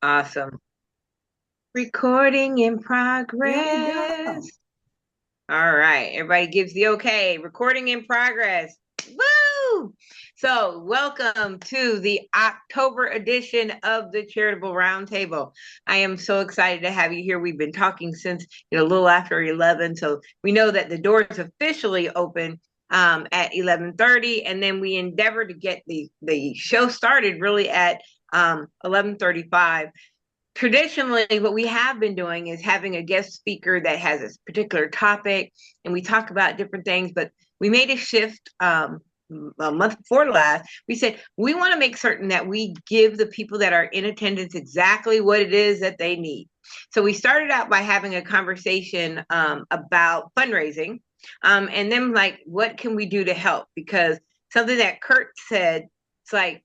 Awesome. Recording in There we progress. go. All right. Everybody gives the okay. Recording in progress. Woo! So, welcome to the October edition of the Charitable Roundtable. I am so excited to have you here. We've been talking since a little after 11, so we know that the doors officially open at 11:30, and then we endeavor to get the show started really at 11:35. Traditionally, what we have been doing is having a guest speaker that has a particular topic, and we talk about different things. But we made a shift a month before last. We said we want to make certain that we give the people that are in attendance exactly what it is that they need. So we started out by having a conversation about fundraising, and then like, what can we do to help? Because something that Kurt said, it's like,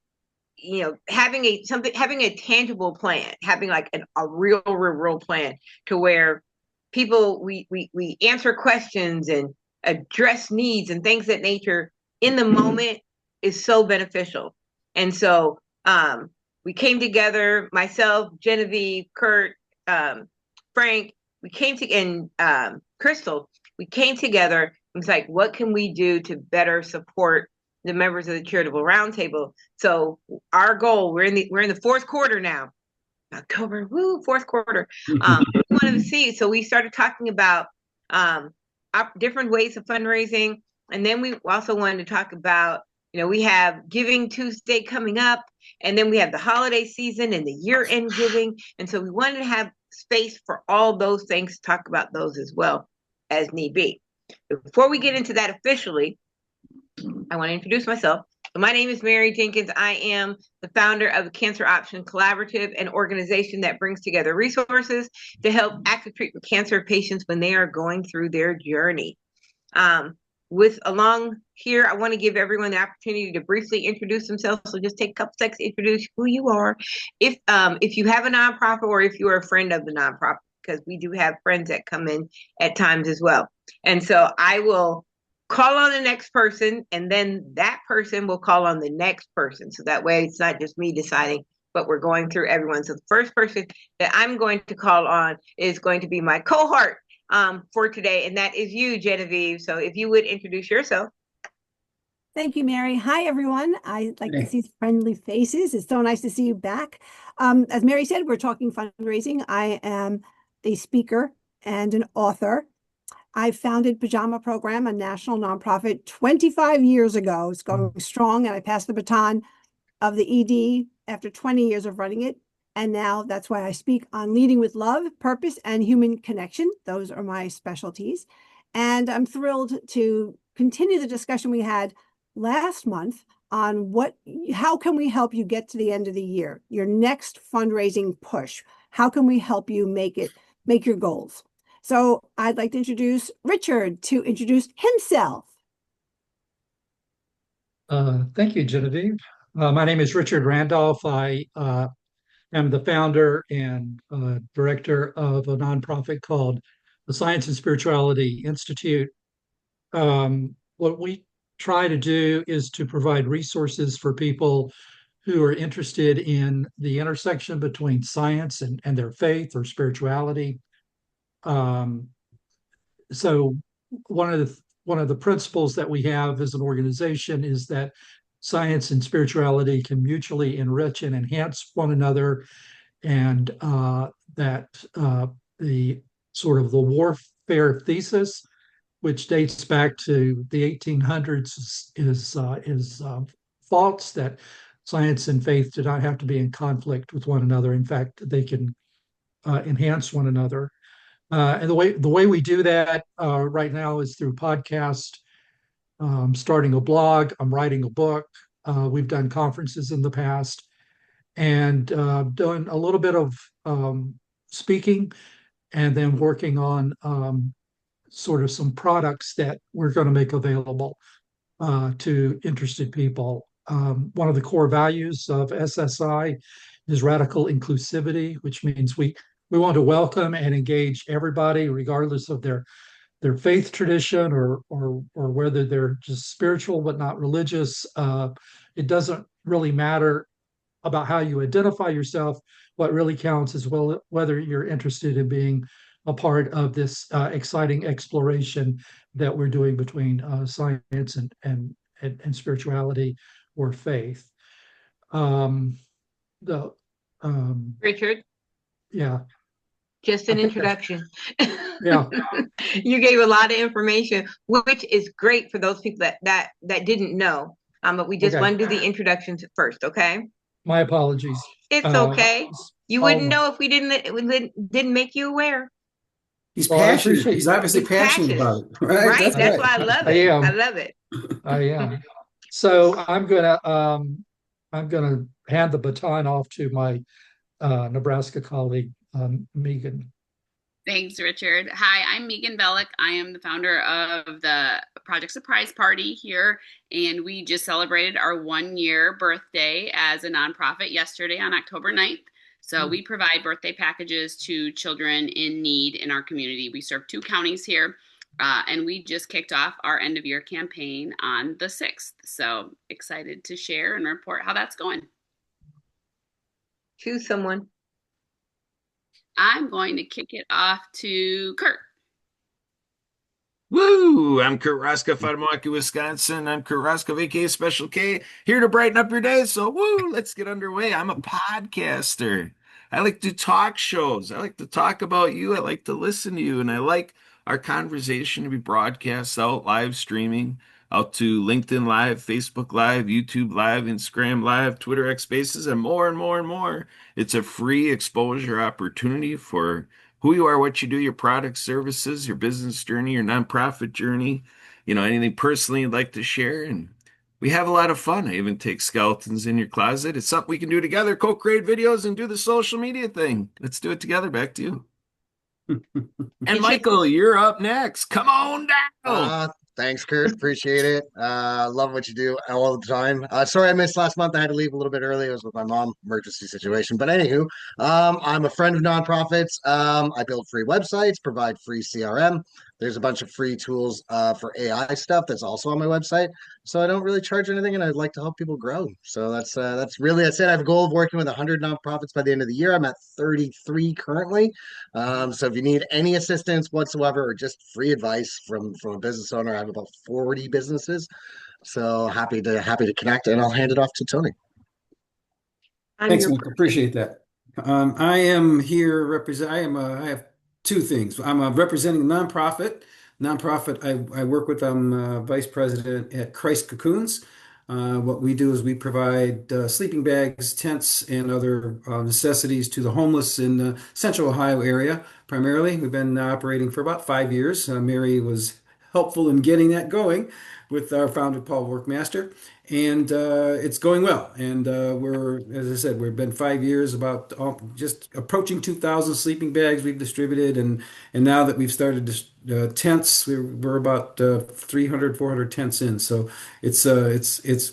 having a tangible plan, having like a real plan to where people, we answer questions and address needs and things that nature in the moment is so beneficial. And so we came together, myself, Genevieve, Kurt, Frank, we came to and Crystal, we came together. It was like, what can we do to better support the members of the Charitable Roundtable? So our goal, we're in the fourth quarter now. October, woo, fourth quarter. We wanted to see, so we started talking about um, different ways of fundraising, and then we also wanted to talk about, we have Giving Tuesday coming up, and then we have the holiday season and the year-end giving, and so we wanted to have space for all those things to talk about those as well as need be. Before we get into that officially, I want to introduce myself. My name is Mary Jenkins. I am the founder of the Cancer Option Collaborative, an organization that brings together resources to help active treatment cancer patients when they are going through their journey. With along here, I want to give everyone the opportunity to briefly introduce themselves. So just take a couple seconds to introduce who you are. If you have a nonprofit or if you are a friend of the nonprofit, because we do have friends that come in at times as well. And so I will call on the next person, and then that person will call on the next person. So that way it's not just me deciding, but we're going through everyone. So the first person that I'm going to call on is going to be my cohort for today, and that is you, Genevieve. So if you would introduce yourself. Thank you, Mary. Hi, everyone. I like to see friendly faces. It's so nice to see you back. As Mary said, we're talking fundraising. I am a speaker and an author. I founded Pajama Program, a national nonprofit, 25 years ago. It's going strong, and I passed the baton of the ED after 20 years of running it. And now that's why I speak on leading with love, purpose, and human connection. Those are my specialties. And I'm thrilled to continue the discussion we had last month on how can we help you get to the end of the year, your next fundraising push. How can we help you make your goals? So I'd like to introduce Richard to introduce himself. Thank you, Genevieve. My name is Richard Randolph. I am the founder and director of a nonprofit called the Science and Spirituality Institute. What we try to do is to provide resources for people who are interested in the intersection between science and their faith or spirituality. Um, so one of the principles that we have as an organization is that science and spirituality can mutually enrich and enhance one another, and that the sort of the warfare thesis, which dates back to the 1800s, is false. That science and faith do not have to be in conflict with one another. In fact, they can enhance one another. And the way we do that right now is through podcast, starting a blog. I'm writing a book. We've done conferences in the past, and done a little bit of speaking, and then working on sort of some products that we're going to make available to interested people. One of the core values of SSI is radical inclusivity, which means we want to welcome and engage everybody, regardless of their faith tradition, or whether they're just spiritual but not religious. It doesn't really matter about how you identify yourself. what really counts is whether you're interested in being a part of this exciting exploration that we're doing between science and spirituality or faith. Um, the Richard, yeah, just I an think that's introduction. yeah. You gave a lot of information, which is great for those people that didn't know. But we just Okay, want to do the introductions first, okay? my apologies. It's Uh, okay. You wouldn't I'll, know if we didn't make you aware. He's well, I passionate. appreciate He's you. obviously He's passionate passionate, about it, right? right? That's I, That's why right. I love I it. I am. love it. I am. So I'm gonna hand the baton off to my Nebraska colleague, Megan. Thanks, Richard. Hi, I'm Megan Bellick. I am the founder of the Project Surprise Party here, and we just celebrated our 1 year birthday as a nonprofit yesterday on October 9th. So we provide birthday packages to children in need in our community. We serve 2 counties here, and we just kicked off our end of year campaign on the 6th. So excited to share and report how that's going. Choose someone. I'm going to kick it off to Kurt. Woo! I'm Kurt Roskoff out of Milwaukee, Wisconsin. I'm Kurt Roskoff, aka Special K, here to brighten up your day. So, woo, let's get underway. I'm a podcaster. I like to talk shows. I like to talk about you. I like to listen to you. And I like our conversation to be broadcast out, live streaming out to LinkedIn Live, Facebook Live, YouTube Live, Instagram Live, Twitter X Spaces, and more and more and more. It's a free exposure opportunity for who you are, what you do, your products, services, your business journey, your nonprofit journey, anything personally you'd like to share. And we have a lot of fun. I even take skeletons in your closet. It's something we can do together, co-create videos and do the social media thing. Let's do it together. Back to you. And Michael, you're up next. Come on down. Thanks, Kurt. Appreciate it. Love what you do all the time. Sorry I missed last month. I had to leave a little bit early. It was with my mom, emergency situation. But anywho, I'm a friend of nonprofits. I build free websites, provide free CRM. There's a bunch of free tools for AI stuff that's also on my website. So I don't really charge anything, and I'd like to help people grow. So that's really it. I have a goal of working with 100 nonprofits by the end of the year. I'm at 33 currently. So if you need any assistance whatsoever or just free advice from a business owner, I have about 40 businesses. So happy to connect, and I'll hand it off to Tony. Thanks, Michael. Appreciate that. I am here represent. I have two things. I'm representing a nonprofit. I work with. I'm vice president at Christ Cocoons. What we do is we provide sleeping bags, tents, and other necessities to the homeless in the Central Ohio area. Primarily, we've been operating for about 5 years. Mary was helpful in getting that going with our founder Paul Workmaster, and it's going well. And as I said, we've been 5 years, about just approaching 2,000 sleeping bags we've distributed, and now that we've started tents, we're about 300, 400 tents in. So it's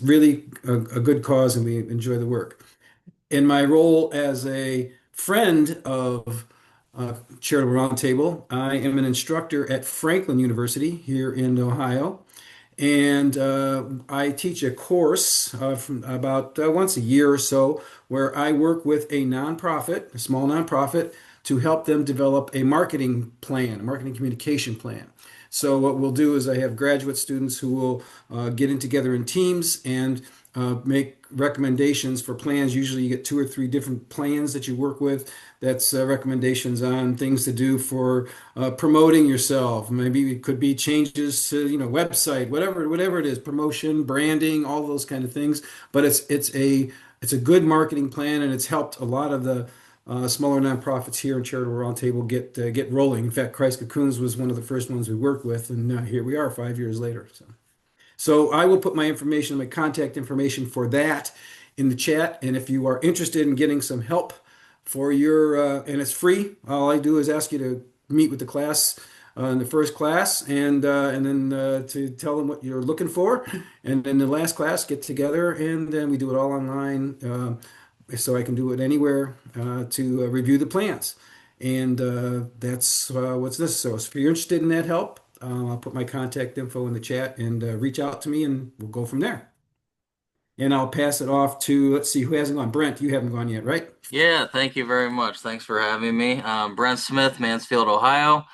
really a good cause, and we enjoy the work. In my role as a friend of Charitable Roundtable, I am an instructor at Franklin University here in Ohio. And I teach a course from about once a year or so where I work with a nonprofit, a small nonprofit, to help them develop a marketing plan, a marketing communication plan. So what we'll do is I have graduate students who will get in together in teams and make recommendations for plans. Usually you get 2 or 3 different plans that you work with. That's recommendations on things to do for promoting yourself. Maybe it could be changes to, website, whatever it is, promotion, branding, all those kind of things. But it's a good marketing plan, and it's helped a lot of the smaller nonprofits here in Charitable Roundtable get rolling. In fact, Christ Cocoons was one of the first ones we worked with, and here we are 5 years later. So I will put my contact information for that in the chat. And if you are interested in getting some help for and it's free, all I do is ask you to meet with the class in the first class, and then to tell them what you're looking for. And then the last class, get together, and then we do it all online, so I can do it anywhere to review the plans. And that's what's this. So if you're interested in that help, I'll put my contact info in the chat, and reach out to me, and we'll go from there. and I'll pass it off to, let's see, who hasn't gone? Brent, you haven't gone yet, right? Yeah, thank you very much. Thanks for having me. Brent Smith, Mansfield, Ohio,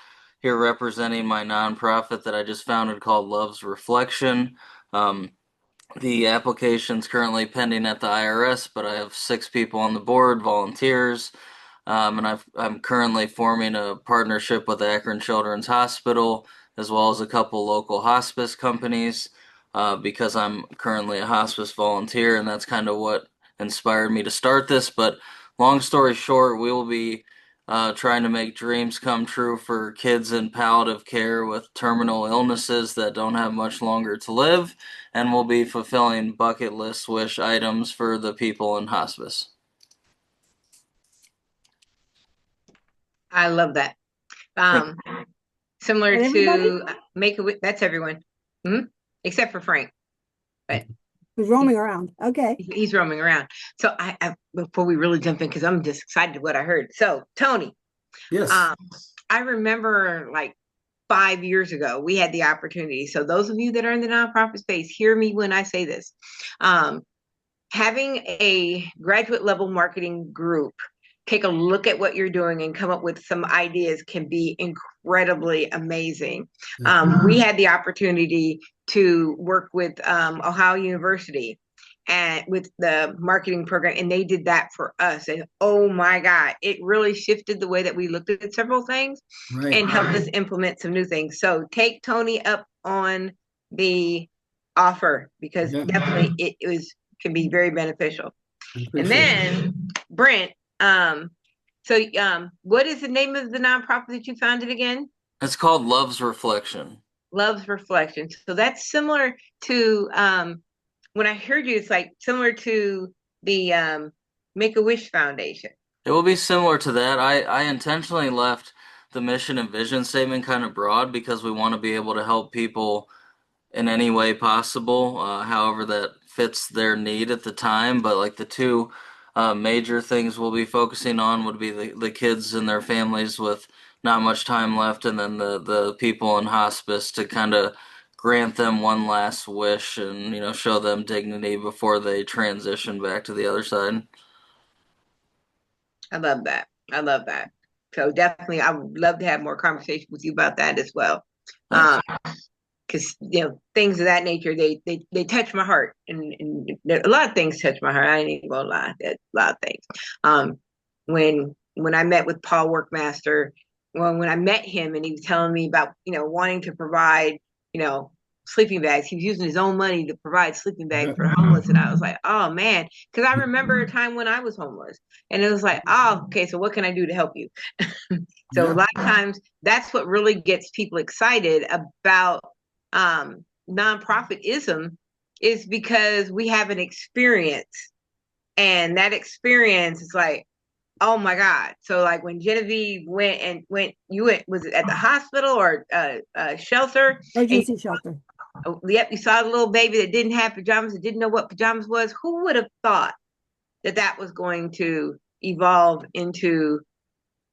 here representing my nonprofit that I just founded called Love's Reflection. Um, the application's currently pending at the IRS, but I have 6 people on the board, volunteers, and I'm currently forming a partnership with Akron Children's Hospital as well as a couple local hospice companies because I'm currently a hospice volunteer, and that's kind of what inspired me to start this. But long story short, we will be trying to make dreams come true for kids in palliative care with terminal illnesses that don't have much longer to live, and we'll be fulfilling bucket list wish items for the people in hospice. I love that. Similar to Make-A-Wish, that's everyone. Except for Frank. But Who's roaming around. Okay. he's roaming around. So I before we really jump in, because I'm just excited what I heard. So Tony, Yes. I remember like 5 years ago, we had the opportunity. So those of you that are in the nonprofit space, hear me when I say this. Having a graduate level marketing group take a look at what you're doing and come up with some ideas can be incredibly amazing. We had the opportunity to work with Ohio University and with the marketing program, and they did that for us. And oh my God, it really shifted the way that we looked at several things and helped us implement some new things. So take Tony up on the offer, because definitely it can be very beneficial. And then Brent, what is the name of the nonprofit that you founded again? It's called Love's Reflection. Love's Reflection. So that's similar to when I heard you, it's like similar to the Make-A-Wish Foundation. It will be similar to that. I intentionally left the mission and vision statement kind of broad because we want to be able to help people in any way possible, however that fits their need at the time. But like the two major things we'll be focusing on would be the kids and their families with not much time left, and then the people in hospice to kind of grant them one last wish and show them dignity before they transition back to the other side. I love that. I love that. So definitely, I would love to have more conversation with you about that as well. Because things of that nature, they touch my heart, and a lot of things touch my heart. I ain't even gonna lie, a lot of things. When I met with Paul Workmaster, when I met him and he was telling me about wanting to provide sleeping bags, he was using his own money to provide sleeping bags for homeless, and I was like, oh man, because I remember a time when I was homeless, and it was like, oh, okay, so what can I do to help you? So a lot of times that's what really gets people excited about nonprofitism, is because we have an experience, and that experience is like, oh my God. So like when Genevieve went, was it at the hospital or shelter? Emergency shelter. Yep, you saw the little baby that didn't have pajamas, that didn't know what pajamas was. Who would have thought that was going to evolve into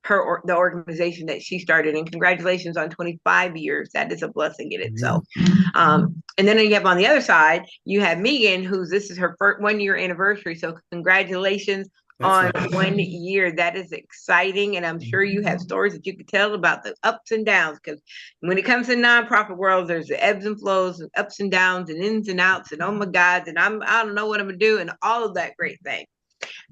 the organization that she started? And congratulations on 25 years. That is a blessing in itself. And then you have on the other side, you have Megan, this is her first 1 year anniversary. So congratulations on 1 year. That is exciting. And I'm sure you have stories that you could tell about the ups and downs, because when it comes to the nonprofit world, there's the ebbs and flows and ups and downs and ins and outs and oh my God, and I don't know what I'm gonna do and all of that great thing.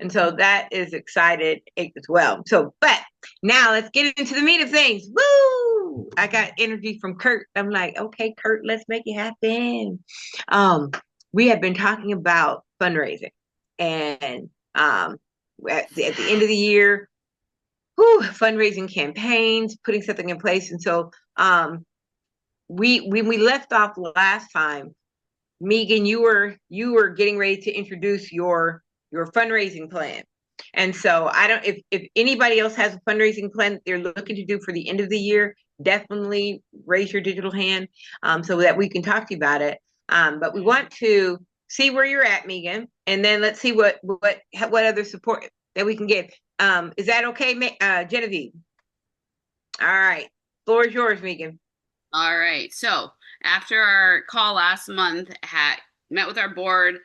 And so that is excited as well. So, but now let's get into the meat of things. Woo! I got energy from Kurt. I'm like, okay, Kurt, let's make it happen. We have been talking about fundraising, and at the end of the year, fundraising campaigns, putting something in place. And so when we left off last time, Megan, you were getting ready to introduce your fundraising plan. And so if anybody else has a fundraising plan that they're looking to do for the end of the year, definitely raise your digital hand so that we can talk to you about it. But we want to see where you're at, Megan, and then let's see what other support that we can give. Is that okay, Genevieve? All right, floor is yours, Megan. All right. So after our call last month, met with our board,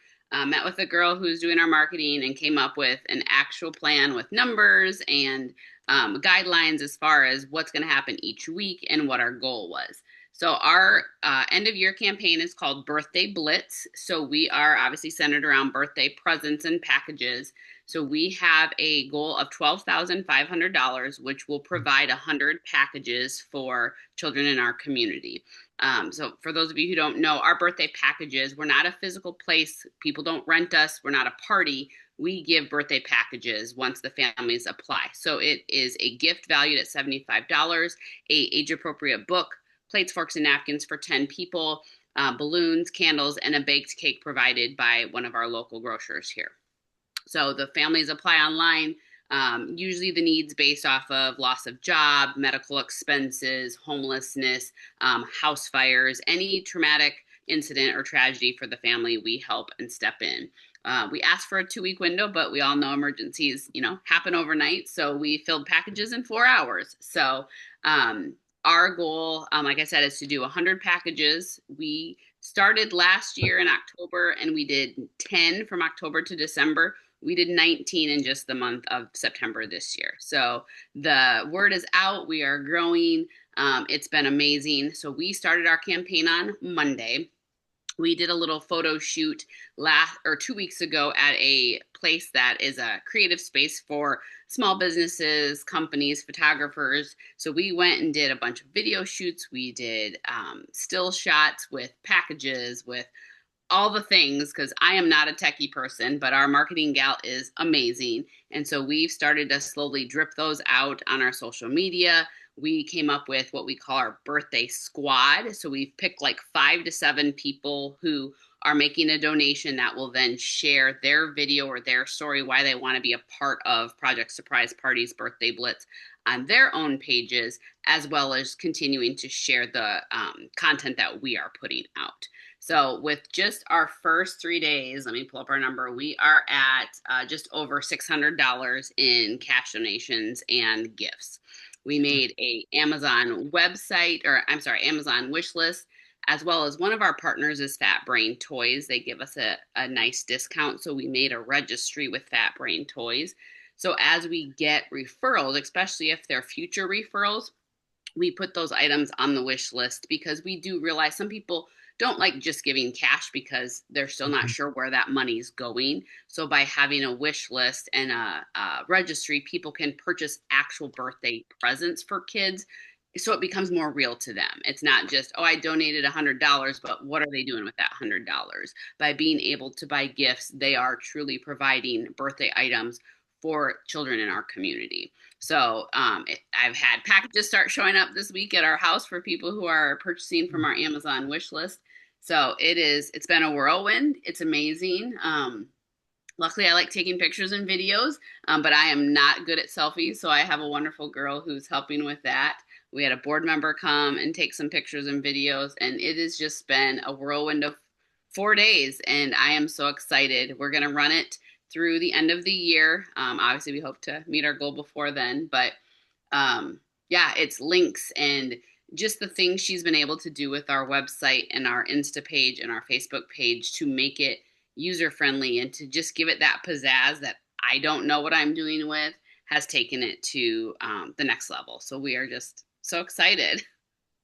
met with a girl who's doing our marketing and came up with an actual plan with numbers and guidelines as far as what's going to happen each week and what our goal was. So our end of year campaign is called Birthday Blitz. So we are obviously centered around birthday presents and packages. So we have a goal of $12,500, which will provide 100 packages for children in our community. So for those of you who don't know, our birthday packages, we're not a physical place. People don't rent us. We're not a party. We give birthday packages once the families apply. So it is a gift valued at $75, a age-appropriate book, plates, forks, and napkins for 10 people, balloons, candles, and a baked cake provided by one of our local grocers here. So the families apply online. Usually the needs based off of loss of job, medical expenses, homelessness, house fires, any traumatic incident or tragedy for the family, we help and step in. We asked for a 2-week window, but we all know emergencies, happen overnight. So we filled packages in 4 hours. So our goal, like I said, is to do 100 packages. We started last year in October and we did 10 from October to December. We did 19 in just the month of September this year. So the word is out. We are growing. It's been amazing. So we started our campaign on Monday. We did a little photo shoot 2 weeks ago at a place that is a creative space for small businesses, companies, photographers. So we went and did a bunch of video shoots. We did still shots with packages, with all the things, because I am not a techie person, but our marketing gal is amazing. And so we've started to slowly drip those out on our social media. We came up with what we call our birthday squad. So we've picked like 5 to 7 people who are making a donation that will then share their video or their story, why they want to be a part of Project Surprise Party's Birthday Blitz on their own pages, as well as continuing to share the content that we are putting out. So with just our first 3 days, let me pull up our number. We are at just over $600 in cash donations and gifts. We made a Amazon Amazon wish list, as well as one of our partners is Fat Brain Toys. They give us a nice discount. So we made a registry with Fat Brain Toys. So as we get referrals, especially if they're future referrals, we put those items on the wish list because we do realize some people don't like just giving cash because they're still not sure where that money's going. So by having a wish list and a registry, people can purchase actual birthday presents for kids. So it becomes more real to them. It's not just, oh, I donated $100, but what are they doing with that $100? By being able to buy gifts, they are truly providing birthday items for children in our community. So I've had packages start showing up this week at our house for people who are purchasing from our Amazon wish list. So it's been a whirlwind. It's amazing. Luckily, I like taking pictures and videos, but I am not good at selfies. So I have a wonderful girl who's helping with that. We had a board member come and take some pictures and videos, and it has just been a whirlwind of 4 days. And I am so excited. We're going to run it through the end of the year. Obviously, we hope to meet our goal before then, but it's links and just the things she's been able to do with our website and our Insta page and our Facebook page to make it user-friendly and to just give it that pizzazz that I don't know what I'm doing with has taken it to the next level. So we are just so excited.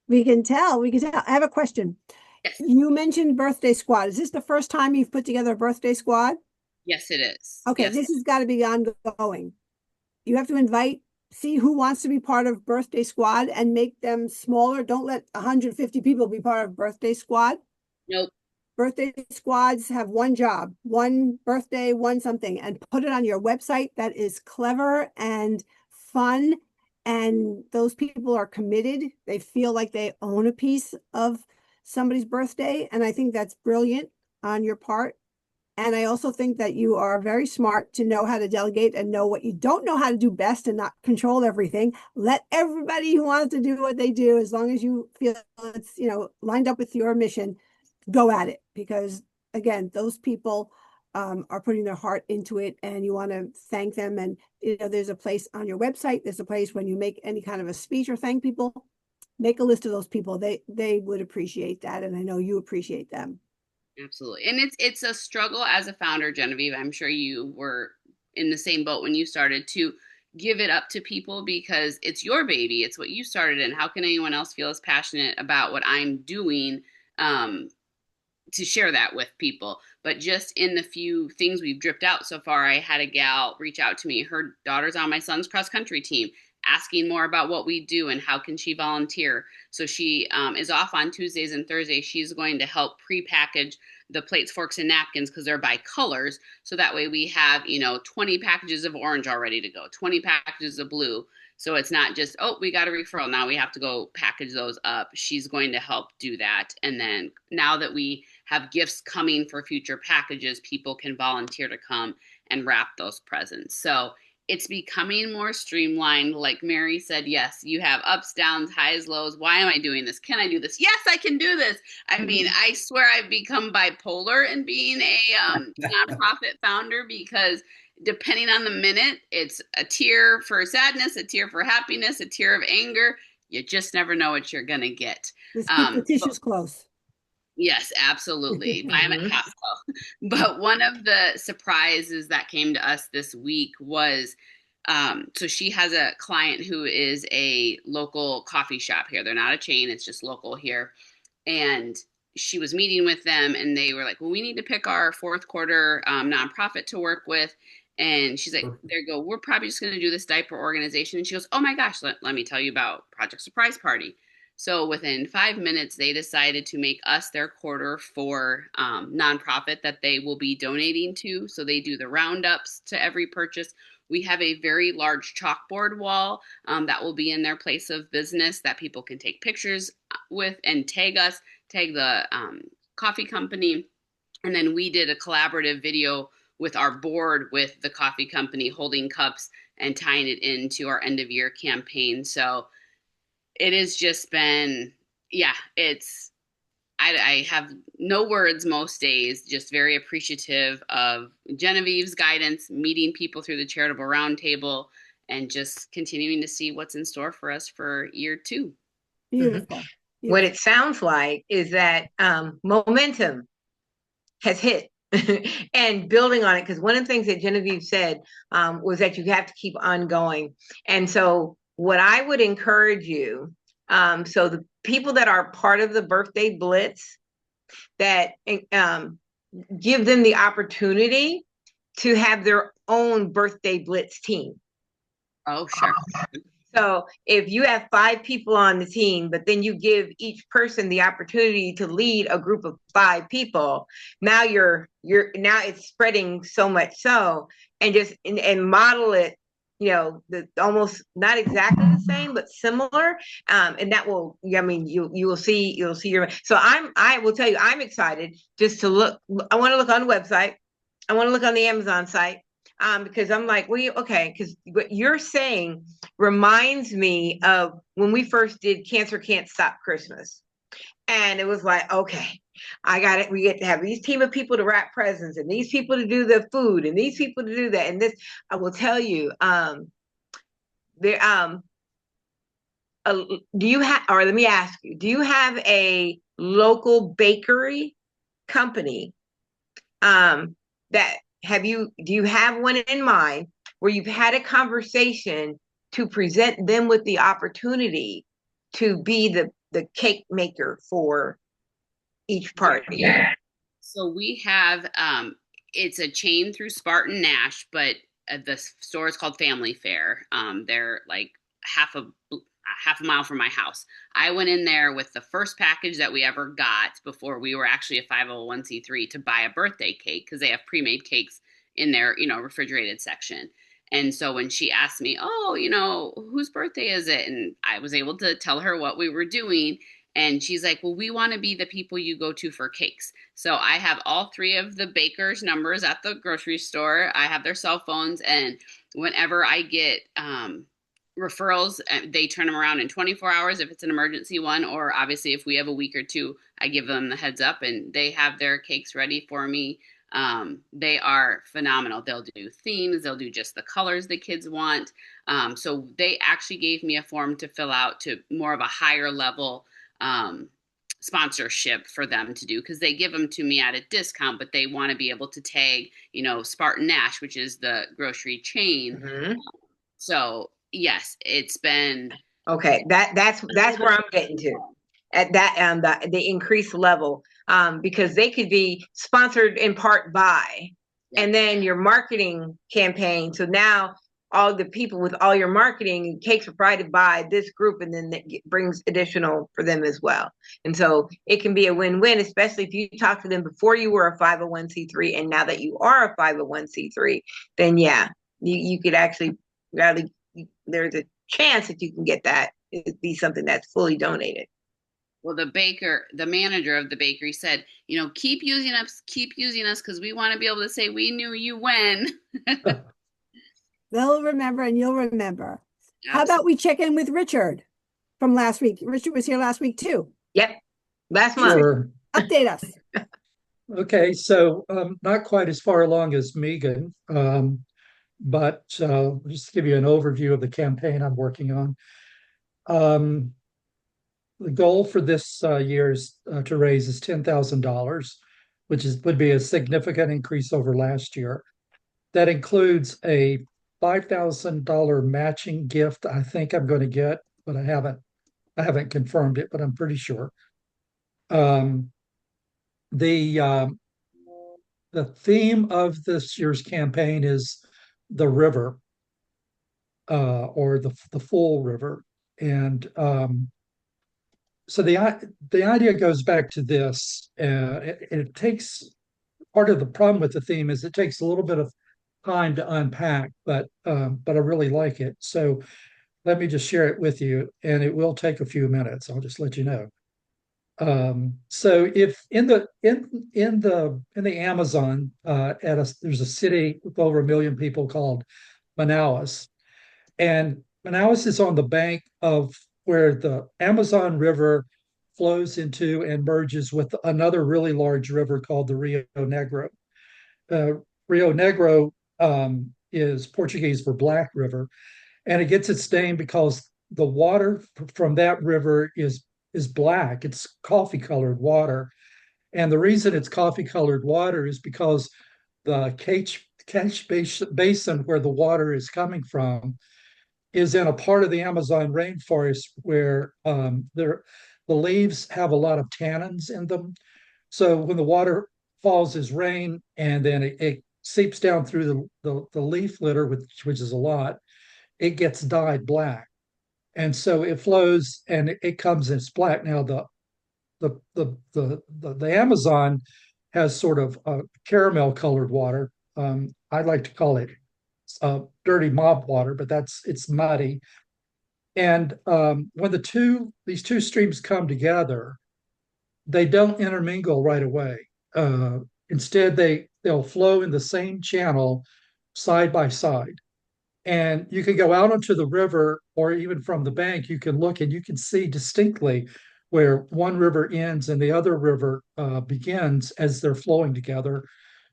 We can tell. I have a question. Yes. You mentioned birthday squad. Is this the first time you've put together a birthday squad? Yes, it is. Okay, yes. This has got to be ongoing. You have to see who wants to be part of birthday squad and make them smaller. Don't let 150 people be part of birthday squad. Nope. Birthday squads have one job, one birthday, one something, and put it on your website. That is clever and fun. And those people are committed. They feel like they own a piece of somebody's birthday. And I think that's brilliant on your part. And I also think that you are very smart to know how to delegate and know what you don't know how to do best and not control everything. Let everybody who wants to do what they do, as long as you feel it's, lined up with your mission, go at it. Because again, those people are putting their heart into it and you want to thank them. And, there's a place on your website. There's a place when you make any kind of a speech or thank people, make a list of those people. They would appreciate that. And I know you appreciate them. Absolutely. And it's a struggle as a founder, Genevieve. I'm sure you were in the same boat when you started to give it up to people because it's your baby. It's what you started in. How can anyone else feel as passionate about what I'm doing to share that with people? But just in the few things we've dripped out so far, I had a gal reach out to me. Her daughter's on my son's cross country team, asking more about what we do and how can she volunteer. So she is off on Tuesdays and Thursdays. She's going to help pre-package the plates, forks, and napkins because they're by colors. So that way we have, 20 packages of orange all ready to go, 20 packages of blue. So it's not just, oh, we got a referral. Now we have to go package those up. She's going to help do that. And then now that we have gifts coming for future packages, people can volunteer to come and wrap those presents. So it's becoming more streamlined. Like Mary said, yes, you have ups, downs, highs, lows. Why am I doing this? Can I do this? Yes, I can do this. I mean, I swear I've become bipolar in being a nonprofit founder because depending on the minute, it's a tear for sadness, a tear for happiness, a tear of anger. You just never know what you're going to get. Just keep the tissues close. Yes, absolutely. Buy them at Costco. But one of the surprises that came to us this week was so she has a client who is a local coffee shop here. They're not a chain, it's just local here. And she was meeting with them and they were like, well, we need to pick our fourth quarter nonprofit to work with. And she's like, there you go. We're probably just going to do this diaper organization. And she goes, oh my gosh, let me tell you about Project Surprise Party. So within 5 minutes, they decided to make us their quarter for nonprofit that they will be donating to. So they do the roundups to every purchase. We have a very large chalkboard wall that will be in their place of business that people can take pictures with and tag us, tag the coffee company. And then we did a collaborative video with our board with the coffee company holding cups and tying it into our end of year campaign. So it has just been, I have no words most days, just very appreciative of Genevieve's guidance, meeting people through the Charitable Roundtable, and just continuing to see what's in store for us for year 2. Beautiful. What it sounds like is that momentum has hit and building on it. Because one of the things that Genevieve said was that you have to keep on going. And so what I would encourage you, so the people that are part of the birthday blitz, that give them the opportunity to have their own birthday blitz team. Oh, sure. So if you have 5 people on the team, but then you give each person the opportunity to lead a group of 5 people, now now it's spreading so much so, and just and model it, almost not exactly the same, but similar. And that will, you will see your. So I will tell you, I'm excited just to look. I want to look on the website. I want to look on the Amazon site. Because I'm like, okay, because what you're saying reminds me of when we first did Cancer Can't Stop Christmas. And it was like, okay, I got it. We get to have these team of people to wrap presents and these people to do the food and these people to do that. And this, I will tell you, do you have, or let me ask you, do you have a local bakery company do you have one in mind where you've had a conversation to present them with the opportunity to be the cake maker for each party? Yeah. So we have, it's a chain through Spartan Nash, but the store is called Family Fare. They're like half a mile from my house. I went in there with the first package that we ever got before we were actually a 501c3 to buy a birthday cake because they have pre-made cakes in their, refrigerated section. And so when she asked me, oh, whose birthday is it? And I was able to tell her what we were doing. And she's like, well, we want to be the people you go to for cakes. So I have all 3 of the bakers' numbers at the grocery store. I have their cell phones. And whenever I get referrals, they turn them around in 24 hours if it's an emergency one, or obviously if we have a week or 2, I give them the heads up and they have their cakes ready for me. They are phenomenal. They'll do themes, they'll do just the colors the kids want. So they actually gave me a form to fill out to more of a higher level sponsorship for them to do, because they give them to me at a discount, but they want to be able to tag, Spartan Nash, which is the grocery chain. Mhm. So yes, it's been Okay, that's where I'm getting to at that the increased level, because they could be sponsored in part by, and then your marketing campaign. So now all the people with all your marketing cakes are provided by this group, and then that brings additional for them as well. And so it can be a win-win, especially if you talk to them before you were a 501c3, and now that you are a 501c3, then yeah, you could actually really, there's a chance that you can get that it'd be something that's fully donated. Well, the manager of the bakery said, keep using us, because we want to be able to say we knew you when. They'll remember and you'll remember. Absolutely. How about we check in with Richard from last week? Richard was here last week too. Yep, last month. Sure. Update us. Okay, so not quite as far along as Megan, but just to give you an overview of the campaign I'm working on. The goal for this year is to raise $10,000, which would be a significant increase over last year. That includes a $5,000 matching gift. I think I'm going to get, but I haven't confirmed it, but I'm pretty sure. The theme of this year's campaign is the river, or the full river, and so the idea goes back to this. It takes, part of the problem with the theme is it takes a little bit of time to unpack, but I really like it. So let me just share it with you, and it will take a few minutes. I'll just let you know. So if in the Amazon, there's a city with over 1 million people called Manaus, and Manaus is on the bank of where the Amazon River flows into and merges with another really large river called the Rio Negro. Rio Negro is Portuguese for Black River, and it gets its name because the water from that river is black. It's coffee colored water, and the reason it's coffee colored water is because the catch basin where the water is coming from is in a part of the Amazon rainforest where the leaves have a lot of tannins in them. So when the water falls as rain and then it seeps down through the leaf litter, which is a lot, it gets dyed black. And so it flows and it comes in black. Now the Amazon has sort of caramel colored water. I like to call it dirty mop water, but it's muddy. And when these two streams come together, they don't intermingle right away. Instead, they'll flow in the same channel side by side. And you can go out onto the river, or even from the bank, you can look and you can see distinctly where one river ends and the other river begins as they're flowing together,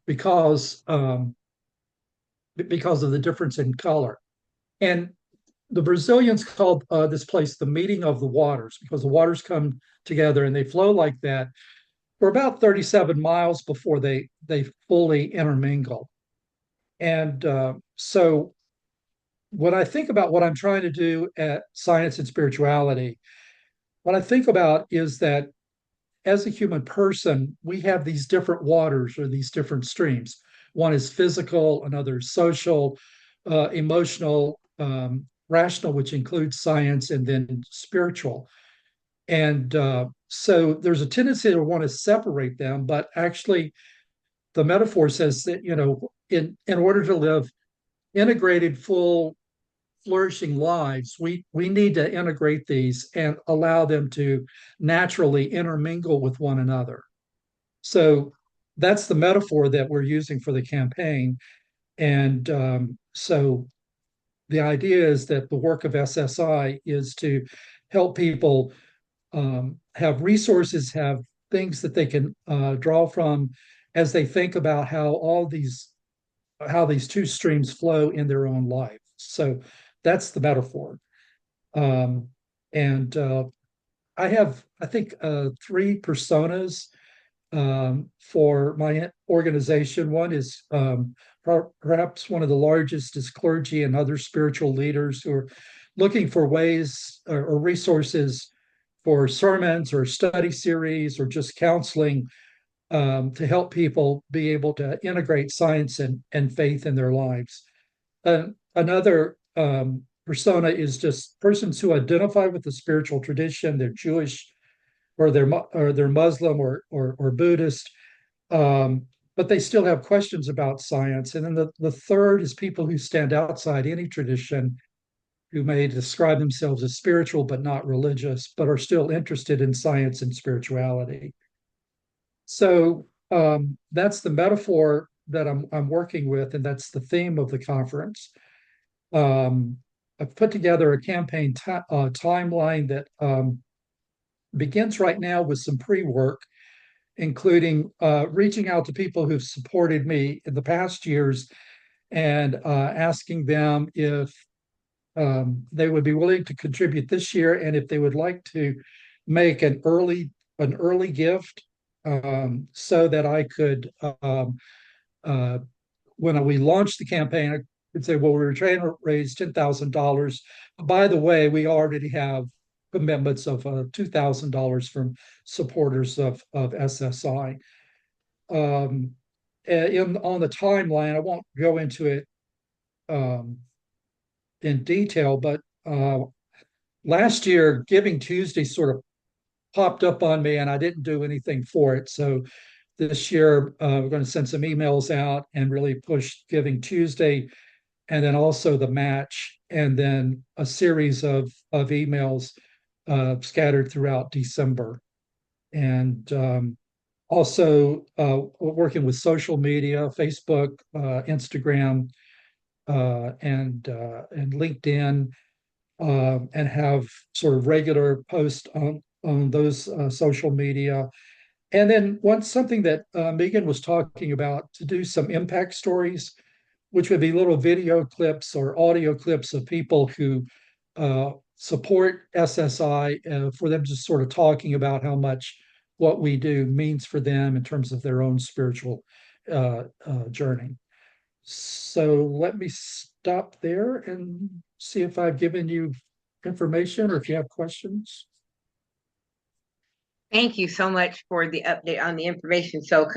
because of the difference in color. And the Brazilians called this place the meeting of the waters, because the waters come together and they flow like that for about 37 miles before they fully intermingle. And so when I think about what I'm trying to do at Science and Spirituality, what I think about is that as a human person, we have these different waters or these different streams. One is physical, another is social, emotional, rational, which includes science, and then spiritual. And so there's a tendency to want to separate them, but actually the metaphor says that, in order to live integrated, full, flourishing lives, we need to integrate these and allow them to naturally intermingle with one another. So that's the metaphor that we're using for the campaign. And so the idea is that the work of SSI is to help people have resources, have things that they can draw from as they think about how these two streams flow in their own life. So that's the metaphor. And I have, I think, three personas for my organization. One is perhaps one of the largest is clergy and other spiritual leaders who are looking for ways or resources for sermons or study series or just counseling to help people be able to integrate science and faith in their lives. Another persona is just persons who identify with the spiritual tradition. They're Jewish or they're Muslim or Buddhist, but they still have questions about science. And then the third is people who stand outside any tradition, who may describe themselves as spiritual but not religious, but are still interested in science and spirituality. So that's the metaphor that I'm working with, and that's the theme of the conference. I've put together a campaign timeline that begins right now with some pre-work, including reaching out to people who've supported me in the past years and asking them if they would be willing to contribute this year, and if they would like to make an early gift, so that I could, when we launched the campaign, I could say, well, we were trying to raise $10,000. By the way, we already have commitments of $2,000 from supporters of SSI. On the timeline, I won't go into it in detail, but last year, Giving Tuesday sort of popped up on me, and I didn't do anything for it. So this year, we're going to send some emails out and really push Giving Tuesday, and then also the match, and then a series of emails scattered throughout December. And also working with social media, Facebook, Instagram, and LinkedIn, and have sort of regular posts on those social media. And then something that Megan was talking about, to do some impact stories, which would be little video clips or audio clips of people who support SSI, for them just sort of talking about how much what we do means for them in terms of their own spiritual journey. So let me stop there and see if I've given you information or if you have questions. Thank you so much for the update on the information. So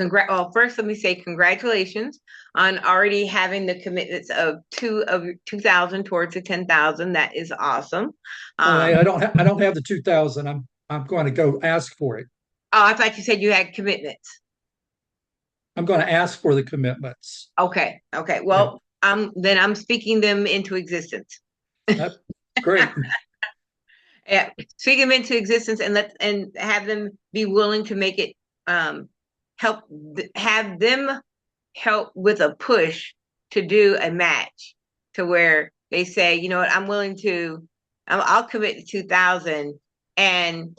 first, let me say congratulations on already having the commitments of 2,000 towards the 10,000. That is awesome. I don't have the 2,000. I'm going to go ask for it. Oh, I thought you said you had commitments. I'm going to ask for the commitments. Okay. Well, yeah. Then I'm speaking them into existence. Great. Yeah, speak them into existence and have them be willing to make it, have them help with a push to do a match, to where they say, you know what, I'll commit to 2,000 and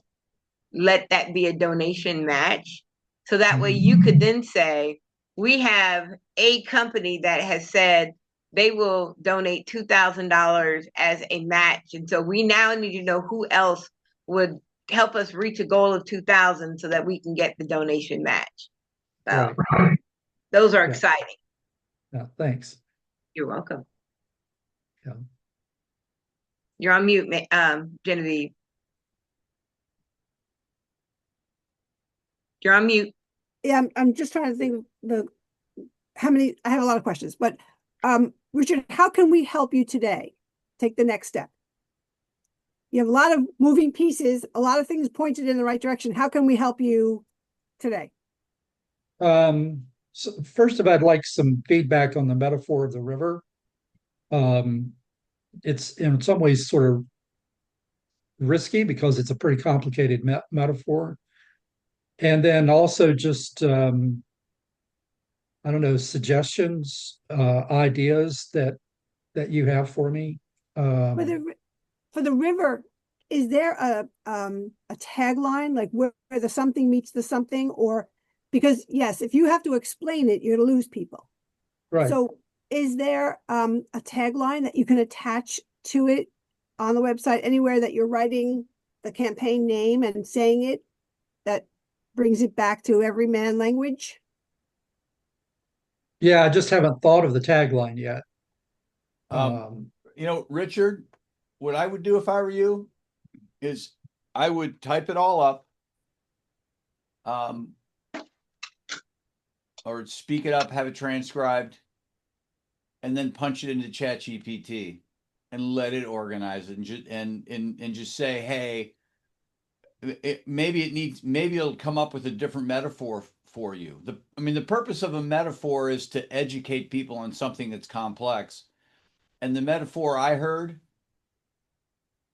let that be a donation match. So that way you could then say, we have a company that has said they will donate $2,000 as a match. And so we now need to know who else would help us reach a goal of 2,000 so that we can get the donation match. So right. Those are exciting. Yeah, thanks. You're welcome. Yeah. You're on mute, Genevieve. You're on mute. Yeah, I'm just trying to think I have a lot of questions, but Richard, how can we help you today? Take the next step. You have a lot of moving pieces, a lot of things pointed in the right direction. How can we help you today? So first of all, I'd like some feedback on the metaphor of the river. It's in some ways sort of risky because it's a pretty complicated metaphor. And then also just, I don't know, suggestions, ideas that you have for me. For the river, is there a tagline, like where the something meets the something? Or because yes, if you have to explain it, you're going to lose people. Right. So is there a tagline that you can attach to it on the website, anywhere that you're writing the campaign name and saying it, that brings it back to everyman language? Yeah, I just haven't thought of the tagline yet. You know, Richard, what I would do if I were you is I would type it all up, or speak it up, have it transcribed, and then punch it into ChatGPT and let it organize it and just say, hey, maybe it'll come up with a different metaphor for you. I mean, the purpose of a metaphor is to educate people on something that's complex. And the metaphor I heard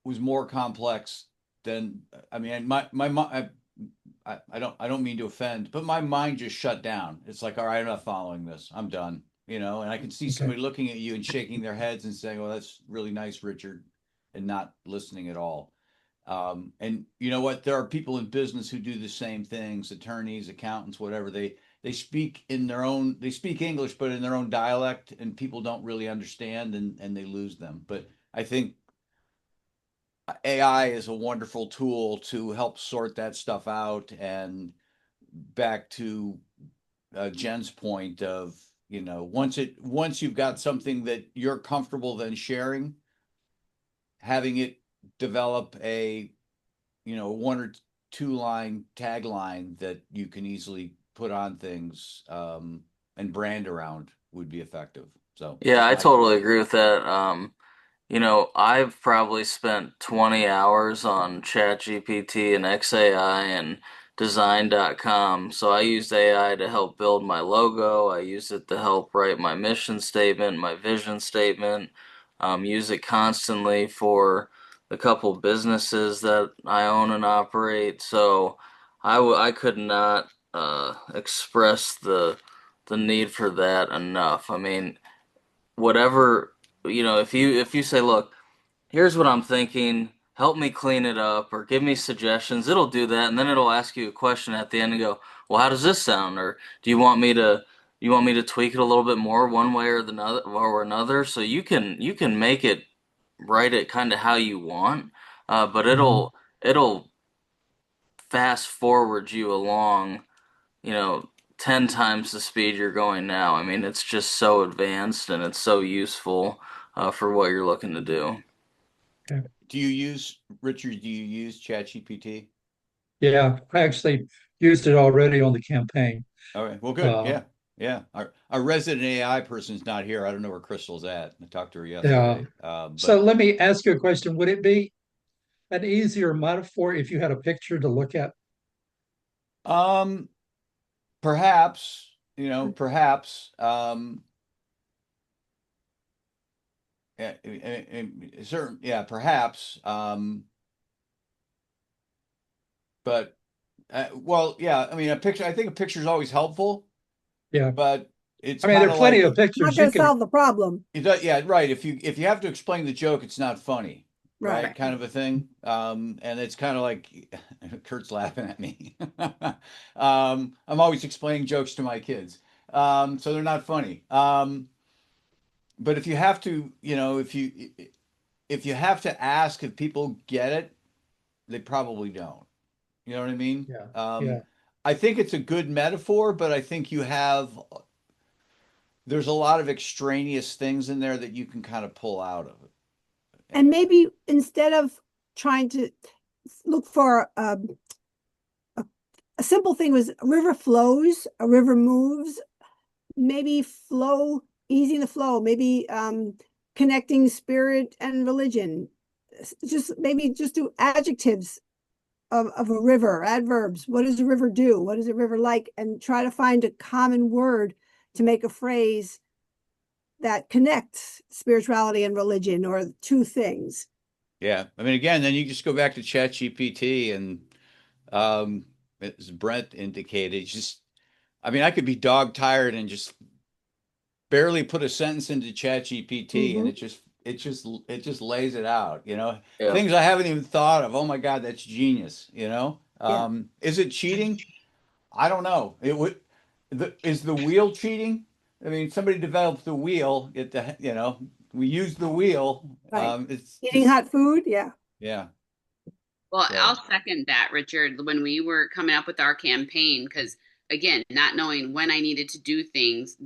was more complex than, I mean, I don't mean to offend, but my mind just shut down. It's like, all right, I'm not following this. I'm done. You know, and I can see somebody looking at you and shaking their heads and saying, "Oh, that's really nice, Richard," and not listening at all. And you know what? There are people in business who do the same things, attorneys, accountants, whatever. They speak in their own, they speak English, but in their own dialect, and people don't really understand, and they lose them. But I think AI is a wonderful tool to help sort that stuff out. And back to Jen's point of, you know, once you've got something that you're comfortable then sharing, having it develop a, you know, 1 or 2 line tagline that you can easily put on things, and brand around would be effective. So Yeah, I totally agree with that. You know, I've probably spent 20 hours on ChatGPT and XAI and design.com. So I used AI to help build my logo. I use it to help write my mission statement, my vision statement. Use it constantly for the couple businesses that I own and operate. So I could not express the need for that enough. I mean, whatever, you know, if you say, look, here's what I'm thinking, help me clean it up or give me suggestions, it'll do that, and then it'll ask you a question at the end and go, well, how does this sound? Or do you want me to tweak it a little bit more one way or another? So you can make it, write it kind of how you want, but it'll fast forward you along, you know, 10 times the speed you're going now. I mean, it's just so advanced and it's so useful for what you're looking to do. Okay. Richard, do you use ChatGPT? Yeah, I actually used it already on the campaign. All right. Well, good. Yeah. Yeah. Our resident AI person's not here. I don't know where Crystal's at. I talked to her Yeah. yesterday. So But let me ask you a question. Would it be an easier metaphor if you had a picture to look at? um, perhaps, you know, perhaps, certain, yeah, perhaps, but well, yeah. I mean, a picture. I think a picture is always helpful, Yeah. but it's I mean, there kind are of plenty like of pictures Not you going to can, solve the problem. yeah, right. If you have to explain the joke, it's not funny, right? Right. Kind of a thing. And it's kind of like Kurt's laughing at me. I'm always explaining jokes to my kids, so they're not funny. But if you have to, you know, if you have to ask if people get it, they probably don't. You know what I mean? yeah, yeah. I think it's a good metaphor, but I think there's a lot of extraneous things in there that you can kind of pull out of it. And maybe instead of trying to look for a simple thing was a river flows, a river moves, maybe flow, easing the flow, maybe connecting spirit and religion. Just maybe just do adjectives of a river, adverbs. What does a river do? What is a river like? And try to find a common word to make a phrase that connects spirituality and religion, or two things. Yeah. I mean, again, then you just go back to ChatGPT and, as Brent indicated, just, I mean, I could be dog tired and just barely put a sentence into ChatGPT and it just lays it out, you know, Yeah. things I haven't even thought of. Oh my God, that's genius, you know? Yeah. Is it cheating? I don't know. Is the wheel cheating? I mean, somebody developed the wheel. You know, we use the wheel. Right. It's Eating just, hot food, yeah. yeah. Well, So, I'll second that, Richard. When we were coming up with our campaign, because again, not knowing when I needed to do things,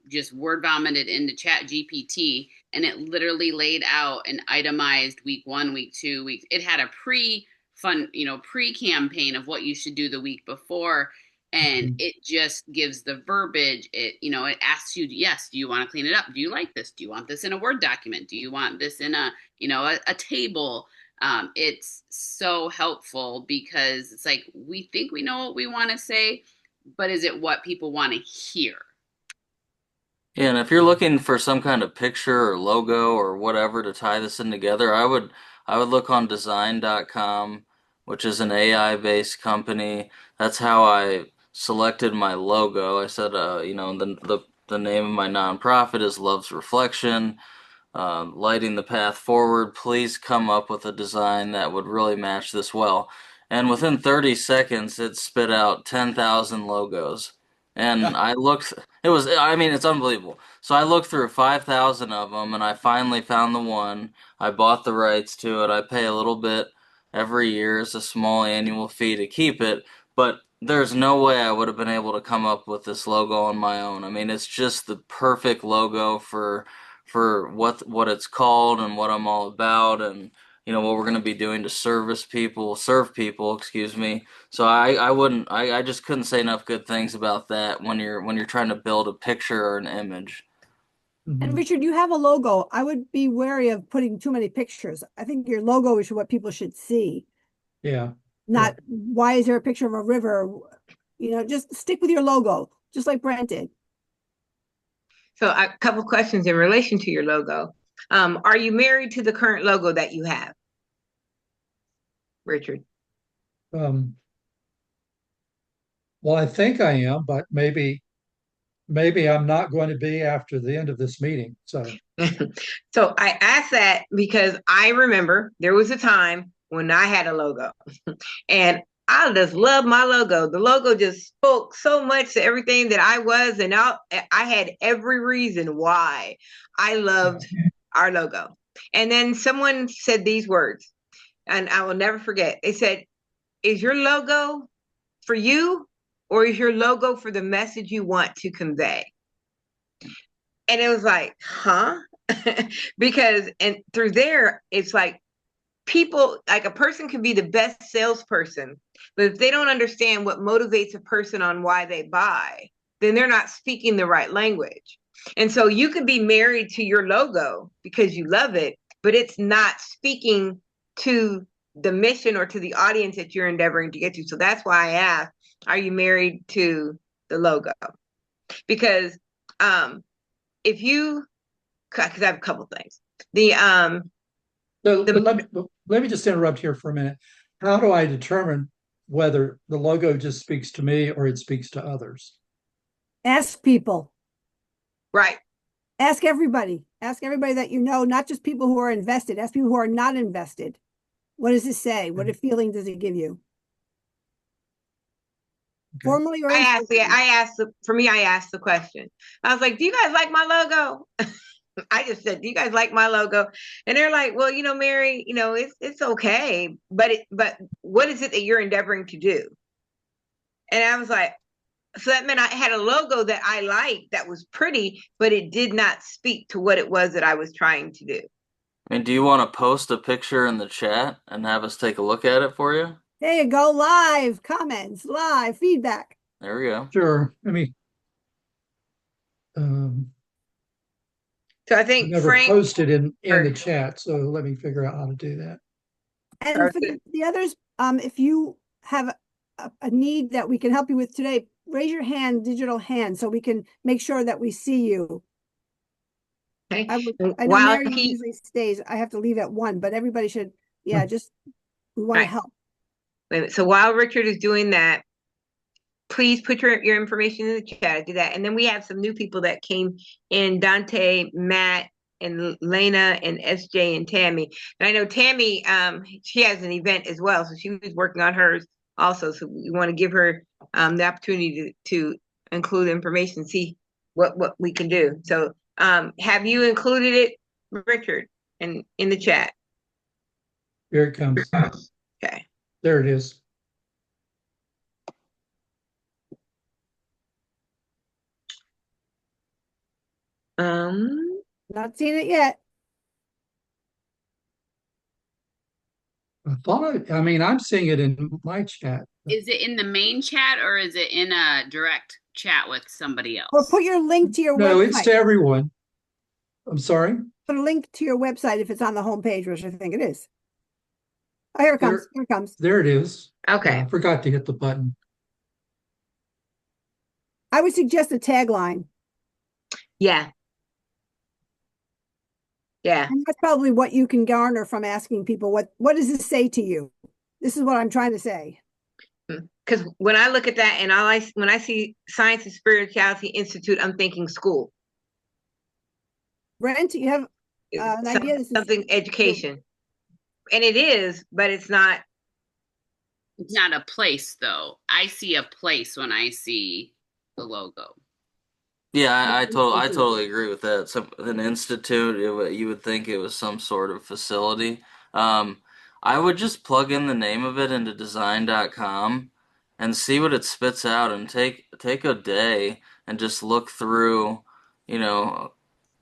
just word vomited into Chat GPT, and it literally laid out an itemized week 1, week 2, week. It had a pre-campaign of what you should do the week before, and Mhm. it just gives the verbiage. It asks you, yes, do you want to clean it up? Do you like this? Do you want this in a Word document? Do you want this in a table? It's so helpful because it's like we think we know what we want to say, but is it what people want to hear? Yeah, and if you're looking for some kind of picture or logo or whatever to tie this in together, I would look on design.com, which is an AI-based company. That's how I selected my logo. I said, the name of my nonprofit is Love's Reflection. Lighting the path forward. Please come up with a design that would really match this well. And within 30 seconds, it spit out 10,000 logos. And I mean, it's unbelievable. So I looked through 5,000 of them and I finally found the one. I bought the rights to it. I pay a little bit every year as a small annual fee to keep it. But there's no way I would have been able to come up with this logo on my own. I mean, it's just the perfect logo for what it's called and what I'm all about and what we're going to be doing to serve people, excuse me. So I just couldn't say enough good things about that when you're trying to build a picture or an image. And Mhm. Richard, you have a logo. I would be wary of putting too many pictures. I think your logo is what people should see, Yeah. Yeah. not why is there a picture of a river? Just stick with your logo, just like Brent did. So a couple questions in relation to your logo. Are you married to the current logo that you have, Richard? Um, well, I think I am, but maybe I'm not going to be after the end of this meeting. So, So I asked that because I remember there was a time when I had a logo and I just love my logo. The logo just spoke so much to everything that I was, and I had every reason why I loved our logo. And then someone said these words, and I will never forget. They said, "Is your logo for you, or is your logo for the message you want to convey?" And it was like, huh? Because and through there, it's like people, like a person can be the best salesperson, but if they don't understand what motivates a person on why they buy, then they're not speaking the right language. And so you could be married to your logo because you love it, but it's not speaking to the mission or to the audience that you're endeavoring to get to. So that's why I asked, are you married to the logo? Because if you, because I have a couple things. so The let me just interrupt here for a minute. How do I determine whether the logo just speaks to me or it speaks to others? Ask people. right. Ask everybody. Ask everybody that you know, not just people who are invested. Ask people who are not invested. What does it say? What a feeling does it give you? Okay. Formally or I informally? for me, I asked the question. I was like, do you guys like my logo? I just said, do you guys like my logo? And they're like, well, Mary, it's okay, but what is it that you're endeavoring to do? And I was like, so that meant I had a logo that I liked that was pretty, but it did not speak to what it was that I was trying to do. I mean, do you want to post a picture in the chat and have us take a look at it for you? There you go. Live comments, live feedback. There we go. Sure. I mean, um, So I I've think never Frank, posted in the or, chat, so let me figure out how to do that. And for the others, if you have a need that we can help you with today, raise your hand, digital hand, so we can make sure that we see you. okay. I know While Mary usually stays. I have to leave at 1, but everybody should, we want to help. So while Richard is doing that, please put your information in the chat. I do that. And then we have some new people that came in, Dante, Matt, and Lena, and SJ, and Tammy. And I know Tammy, she has an event as well. So she was working on hers also. So we want to give her the opportunity to include information, see what we can do. So have you included it, Richard, in the chat? Here it comes. Okay. There it is. Not seeing it yet. I mean, I'm seeing it in my chat. Is it in the main chat or is it in a direct chat with somebody else? Or put your link to your No, website. it's to everyone. I'm sorry? Put a link to your website if it's on the homepage, which I think it is. Oh, here it comes. Here it comes. There it is. Okay. I forgot to hit the button. I would suggest a tagline. Yeah. Yeah. And that's probably what you can garner from asking people, what does this say to you? This is what I'm trying to say. Because when I look at that and when I see Science and Spirituality Institute, I'm thinking school. Brent, you have an idea? Something education. And it is, but it's not. It's not a place, though. I see a place when I see the logo. Yeah, I totally agree with that. So an institute, you would think it was some sort of facility. I would just plug in the name of it into design.com and see what it spits out, and take a day and just look through, you know,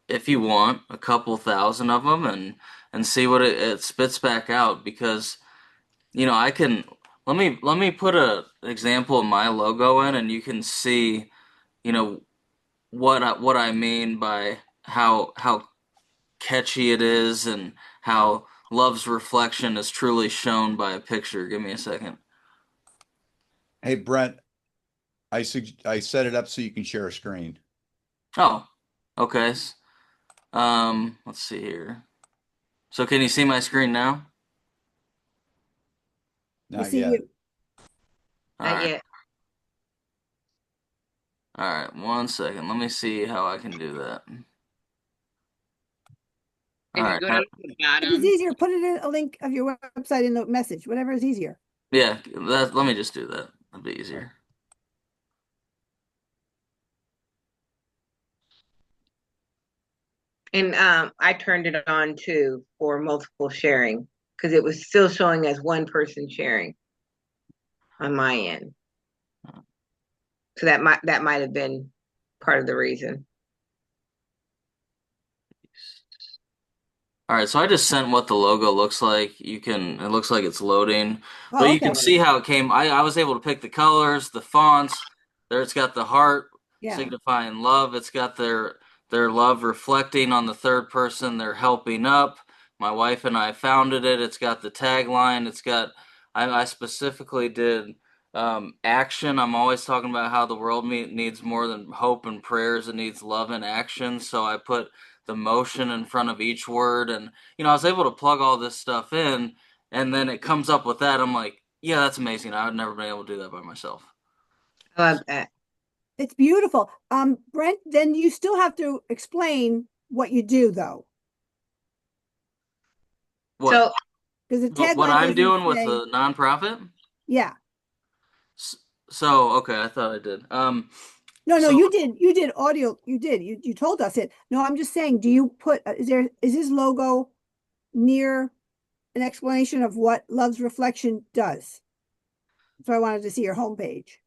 if you want a couple thousand of them, and see what it spits back out. Because I can, let me put an example of my logo in, and you can see, you know, what I mean by how catchy it is, and how love's reflection is truly shown by a picture. Give me a second. Hey, Brent, I set it up so you can share a screen. Oh, okay. Let's see here. So can you see my screen now? Not yet. Not yet. All right, 1 second. Let me see how I can do that. If you go down to the bottom. If it's easier, put it in a link of your website in the message, whatever is easier. Yeah, let me just do that. That'd be easier. And I turned it on too for multiple sharing, because it was still showing as one person sharing on my end. So that might have been part of the reason. All right, so I just sent what the logo looks like. It looks like it's loading, but Oh, you can see how it came. I was able to pick the colors, the fonts. There, it's got the heart signifying love. It's got their love reflecting on the third person. They're helping up. My wife and I founded it. It's got the tagline. I specifically did action. I'm always talking about how the world needs more than hope and prayers. It needs love and action. So I put the motion in front of each word, and I was able to plug all this stuff in, and then it comes up with that. I'm like, yeah, that's amazing. I would never been able to do that by myself. I love that. It's beautiful. Brent, then you still have to explain what you do, though. What? Because the tagline what I'm doing say, with the nonprofit? Yeah. So okay, I thought I did. No, you did audio. You told us it. No, I'm just saying, do you put, is this logo near an explanation of what Love's Reflection does? So I wanted to see your homepage.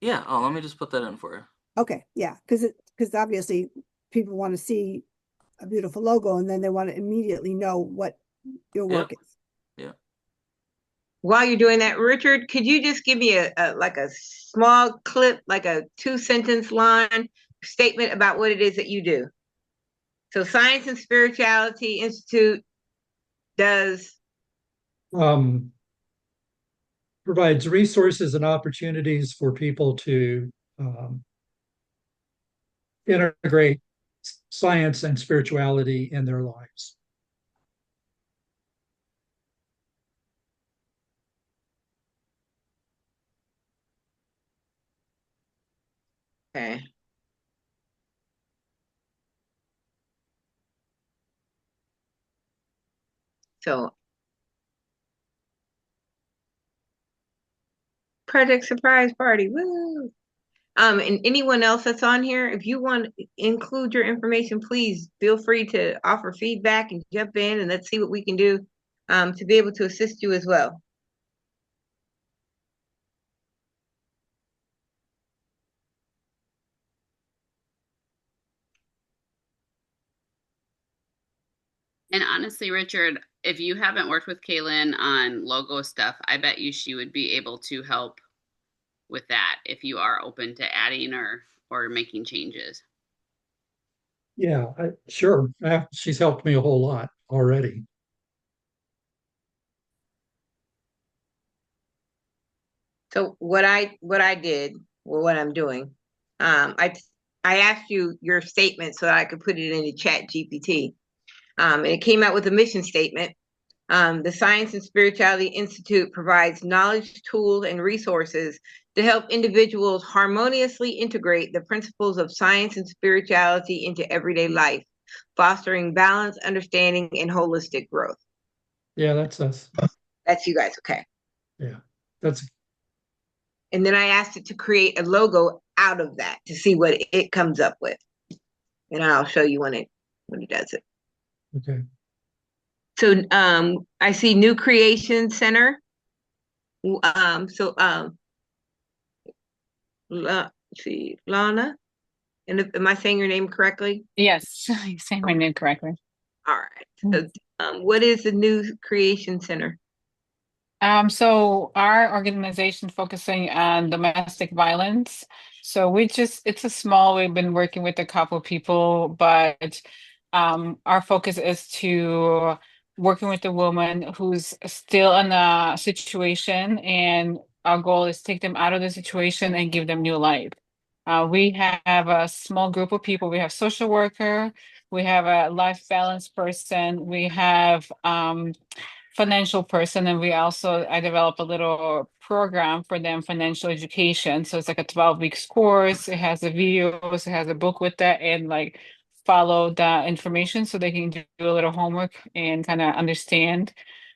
Yeah. Oh, let me just put that in for you. Okay. Yeah. Because obviously people want to see a beautiful logo, and then they want to immediately know what your work is. Yeah. While you're doing that, Richard, could you just give me a small clip, like a 2-sentence line statement about what it is that you do? So Science and Spirituality Institute does provides resources and opportunities for people to integrate science and spirituality in their lives. Okay. So Project Surprise Party, woo! And anyone else that's on here, if you want to include your information, please feel free to offer feedback and jump in, and let's see what we can do to be able to assist you as well. And honestly, Richard, if you haven't worked with Kaylin on logo stuff, I bet you she would be able to help with that if you are open to adding or making changes. Yeah, sure. She's helped me a whole lot already. So what I did, or what I'm doing, I asked you your statement so that I could put it in the chat GPT. And it came out with a mission statement. The Science and Spirituality Institute provides knowledge, tools, and resources to help individuals harmoniously integrate the principles of science and spirituality into everyday life, fostering balance, understanding, and holistic growth. Yeah, that's us. That's you guys, okay? Yeah, that's And then I asked it to create a logo out of that to see what it comes up with. And I'll show you when it does it. okay. So I see New Creation Center. Let's see, Lana. And am I saying your name correctly? Yes, you're saying my name correctly. All right. So, what is the New Creation Center? So our organization focusing on domestic violence. So it's a small, we've been working with a couple of people, but our focus is to working with a woman who's still in a situation, and our goal is take them out of the situation and give them new life. We have a small group of people. We have social worker, we have a life balance person, we have financial person, and I develop a little program for them, financial education. So it's like a 12 weeks course. It has the videos, it has a book with that, and like follow the information so they can do a little homework and kind of understand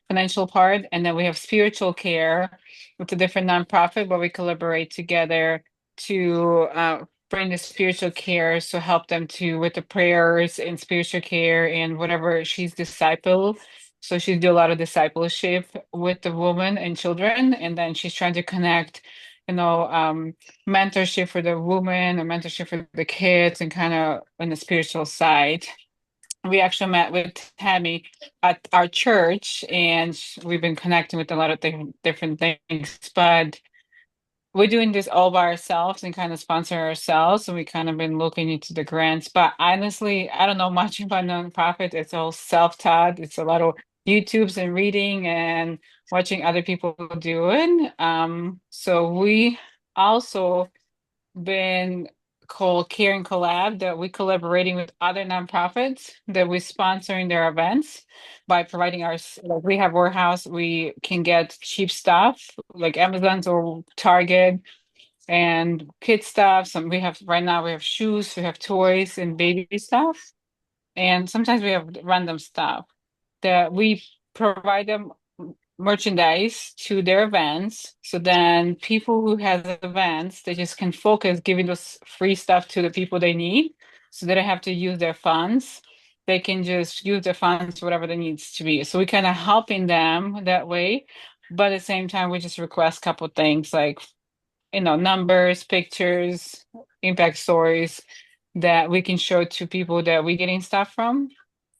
financial part. And then we have spiritual care with a different nonprofit where we collaborate together to bring the spiritual care, so help them to with the prayers and spiritual care and whatever she's disciple. So she do a lot of discipleship with the woman and children, and then she's trying to connect, mentorship for the woman and mentorship for the kids, and kind of on the spiritual side. We actually met with Tammy at our church, and we've been connecting with a lot of different things, but we're doing this all by ourselves and kind of sponsor ourselves. And we kind of been looking into the grants. But honestly, I don't know much about nonprofit. It's all self-taught. It's a lot of YouTubes and reading and watching other people do it. So we also been called Care and Collab, that we collaborating with other nonprofits that we sponsoring their events by providing like we have warehouse, we can get cheap stuff like Amazon's or Target and kid stuff. Some we have right now, we have shoes, we have toys and baby stuff. And sometimes we have random stuff that we provide them merchandise to their events. So then people who have events, they just can focus giving those free stuff to the people they need. So they don't have to use their funds. They can just use their funds whatever they needs to be. So we kind of helping them that way. But at the same time, we just request a couple things like, numbers, pictures, impact stories that we can show to people that we're getting stuff from.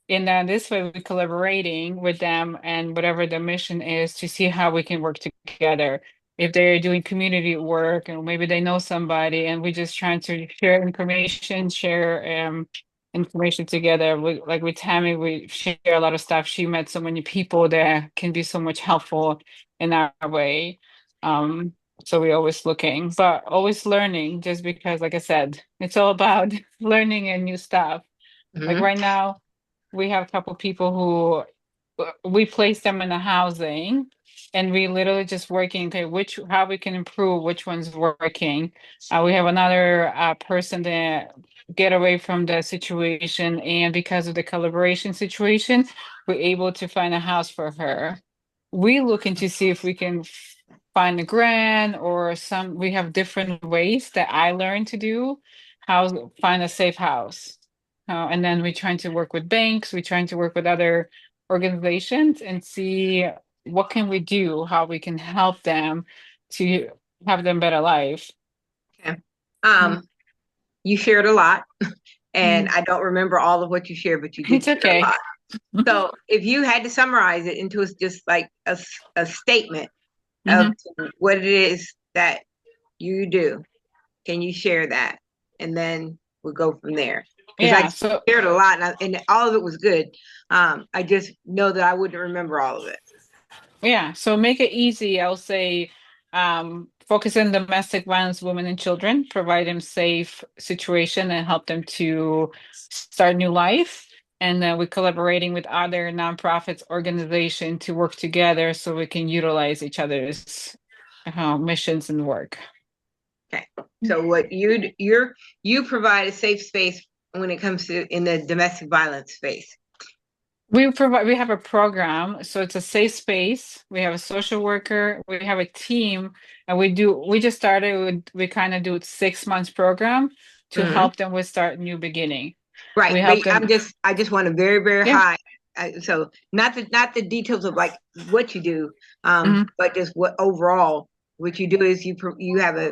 And then this way we're collaborating with them and whatever the mission is to see how we can work together. If they're doing community work and maybe they know somebody, and we're just trying to share information together. Like with Tammy, we share a lot of stuff. She met so many people that can be so much helpful in our way. So we're always looking, but always learning, just because, like I said, it's all about learning and new stuff. Like right now, we have a couple people who we place them in the housing, and we literally just working, okay, how we can improve, which one's working. We have another person that get away from the situation, and because of the collaboration situation, we're able to find a house for her. We looking to see if we can find a grant or we have different ways that I learned to do how find a safe house. And then we're trying to work with banks, we're trying to work with other organizations and see what can we do, how we can help them to have them better life. Okay. You shared a lot, and I don't remember all of what you shared, but you did It's share a okay. lot. So if you had to summarize it into just like a statement of what it is that you do, can you share that? And then we'll go from there. Because I shared a lot and all of it was good. I just know that I wouldn't remember all of it. Yeah, so make it easy. I'll say focus on domestic violence, women and children, provide them safe situation and help them to start a new life. And then we're collaborating with other nonprofits organizations to work together so we can utilize each other's missions and work. Okay. So what you provide a safe space when it comes to in the domestic violence space. We have a program, so it's a safe space. We have a social worker, we have a team, and we just started we kind of do a 6 months program to help them with start new beginning. Right. We help them. I just want a very, very high. So not the details of like what you do, but just what overall what you do is you have a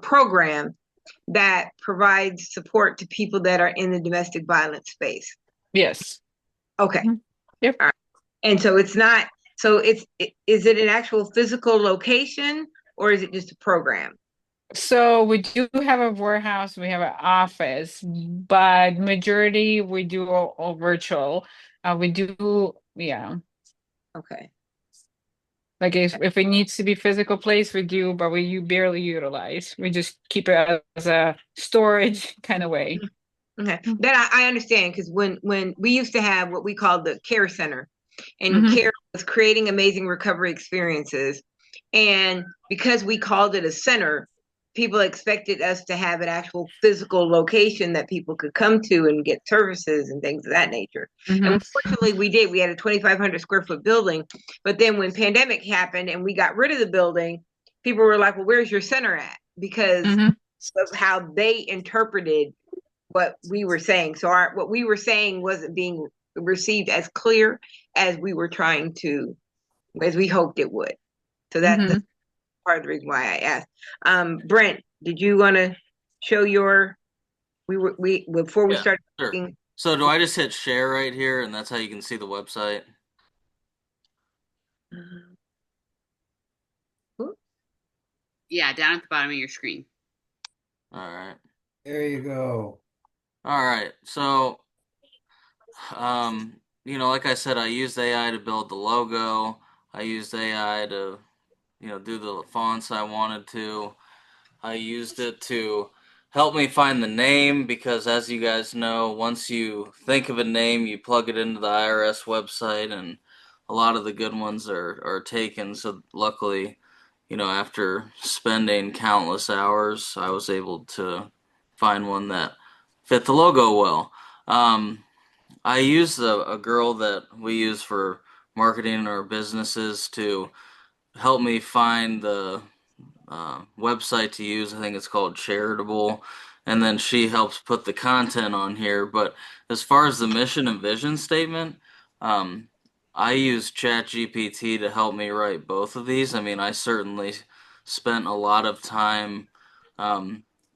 program that provides support to people that are in the domestic violence space. Yes. Okay. Yep. All right. And so is it an actual physical location or is it just a program? So we do have a warehouse, we have an office, but majority we do all virtual. We do, yeah. Okay. Like if it needs to be physical place, we do, but we barely utilize. We just keep it as a storage kind of way. Okay, that I understand because when we used to have what we called the care center, and care was creating amazing recovery experiences, and because we called it a center, people expected us to have an actual physical location that people could come to and get services and things of that nature. And fortunately, we did. We had a 2,500 square foot building, but then when pandemic happened and we got rid of the building, people were like, "Well, where's your center at?" Because of how they interpreted what we were saying. So what we were saying wasn't being received as clear as we hoped it would. So that's part of the reason why I asked. Brent, did you want to show before we start talking? Sure. So do I just hit share right here and that's how you can see the website? Yeah, down at the bottom of your screen. All right. There you go. All right. So, like I said, I used AI to build the logo. I used AI to, do the fonts I wanted to. I used it to help me find the name because, as you guys know, once you think of a name, you plug it into the IRS website, and a lot of the good ones are taken. So, luckily, after spending countless hours, I was able to find one that fit the logo well. I used a girl that we use for marketing our businesses to help me find the website to use. I think it's called Charitable, and then she helps put the content on here. But as far as the mission and vision statement, I use ChatGPT to help me write both of these. I mean, I certainly spent a lot of time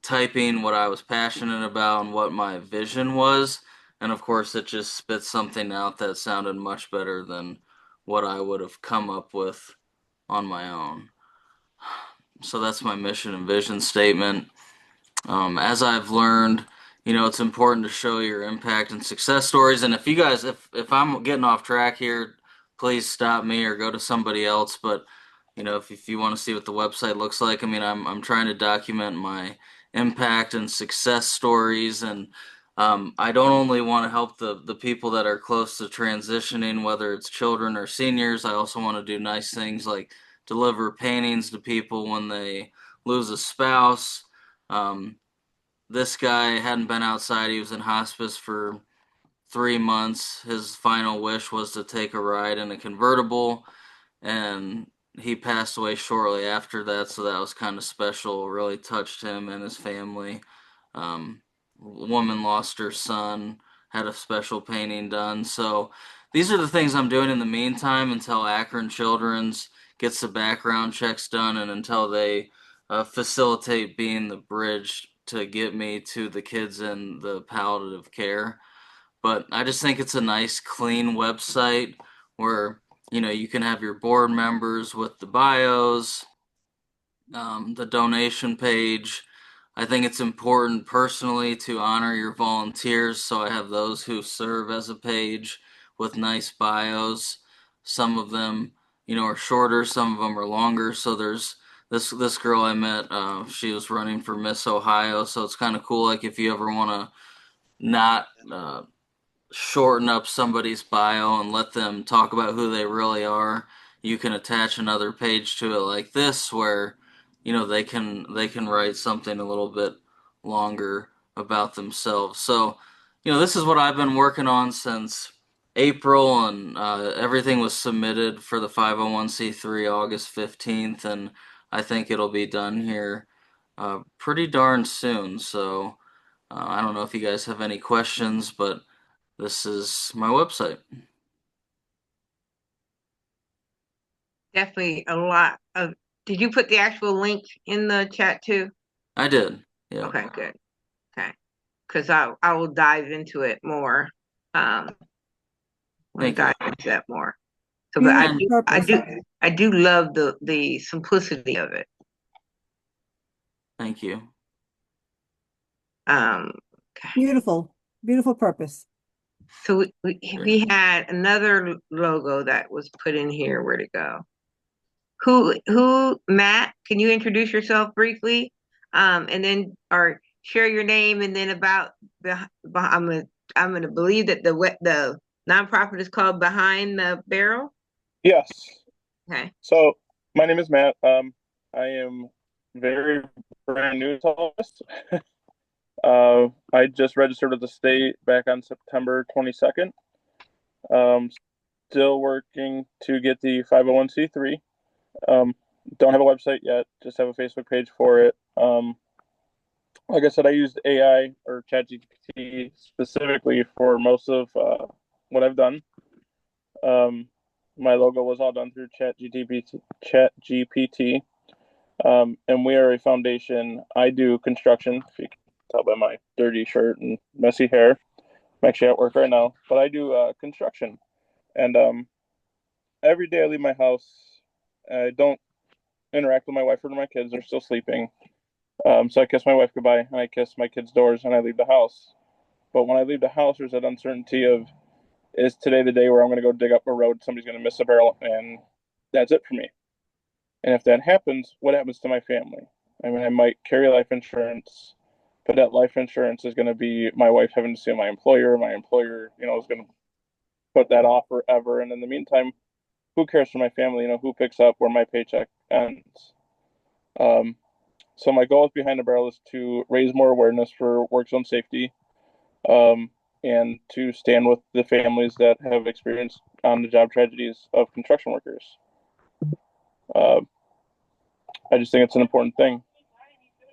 typing what I was passionate about and what my vision was. And of course, it just spits something out that sounded much better than what I would have come up with on my own. So that's my mission and vision statement. As I've learned, it's important to show your impact and success stories. And if you guys, if I'm getting off track here, please stop me or go to somebody else. But if you want to see what the website looks like, I mean, I'm trying to document my impact and success stories, and I don't only want to help the people that are close to transitioning, whether it's children or seniors. I also want to do nice things like deliver paintings to people when they lose a spouse. This guy hadn't been outside. He was in hospice for 3 months. His final wish was to take a ride in a convertible, and he passed away shortly after that. So that was kind of special. Really touched him and his family. Woman lost her son. Had a special painting done. So these are the things I'm doing in the meantime until Akron Children's gets the background checks done and until they facilitate being the bridge to get me to the kids in the palliative care. But I just think it's a nice, clean website where, you can have your board members with the bios, the donation page. I think it's important personally to honor your volunteers, so I have those who serve as a page with nice bios. Some of them, are shorter, some of them are longer. So there's this girl I met, she was running for Miss Ohio, so it's kind of cool. Like if you ever want to not shorten up somebody's bio and let them talk about who they really are, you can attach another page to it like this where they can write something a little bit longer about themselves. So, this is what I've been working on since April, and everything was submitted for the 501c3 August 15th, and I think it'll be done here pretty darn soon. So, I don't know if you guys have any questions, but this is my website. Definitely a lot of. Did you put the actual link in the chat too? I did. Yeah. Okay, good. Okay, because I will dive into it more. Dive into that more. So, but I do love the simplicity of it. Thank you. Okay. Beautiful purpose. So we had another logo that was put in here. Where'd it go? Who, Matt, can you introduce yourself briefly? And then, or share your name, and then about I'm gonna believe that the nonprofit is called Behind the Barrel. Yes. Okay. So my name is Matt. I am very brand new to all this. I just registered with the state back on September 22nd. Still working to get the 501c3. Don't have a website yet, just have a Facebook page for it. Like I said, I used AI or ChatGPT specifically for most of what I've done. My logo was all done through ChatGPT. And we are a foundation. I do construction, if you can tell by my dirty shirt and messy hair. I'm actually at work right now, but I do construction. And every day I leave my house, I don't interact with my wife or my kids. They're still sleeping. So I kiss my wife goodbye, and I kiss my kids' doors, and I leave the house. But when I leave the house, there's that uncertainty of, is today the day where I'm going to go dig up a road, somebody's going to miss a barrel, and that's it for me. And if that happens, what happens to my family? I mean, I might carry life insurance, but that life insurance is going to be my wife having to sue my employer. My employer, is going to put that off forever. And in the meantime, who cares for my family? Who picks up where my paycheck ends? So my goal Behind the Barrel is to raise more awareness for work zone safety, and to stand with the families that have experienced on-the-job tragedies of construction workers. I just think it's an important thing.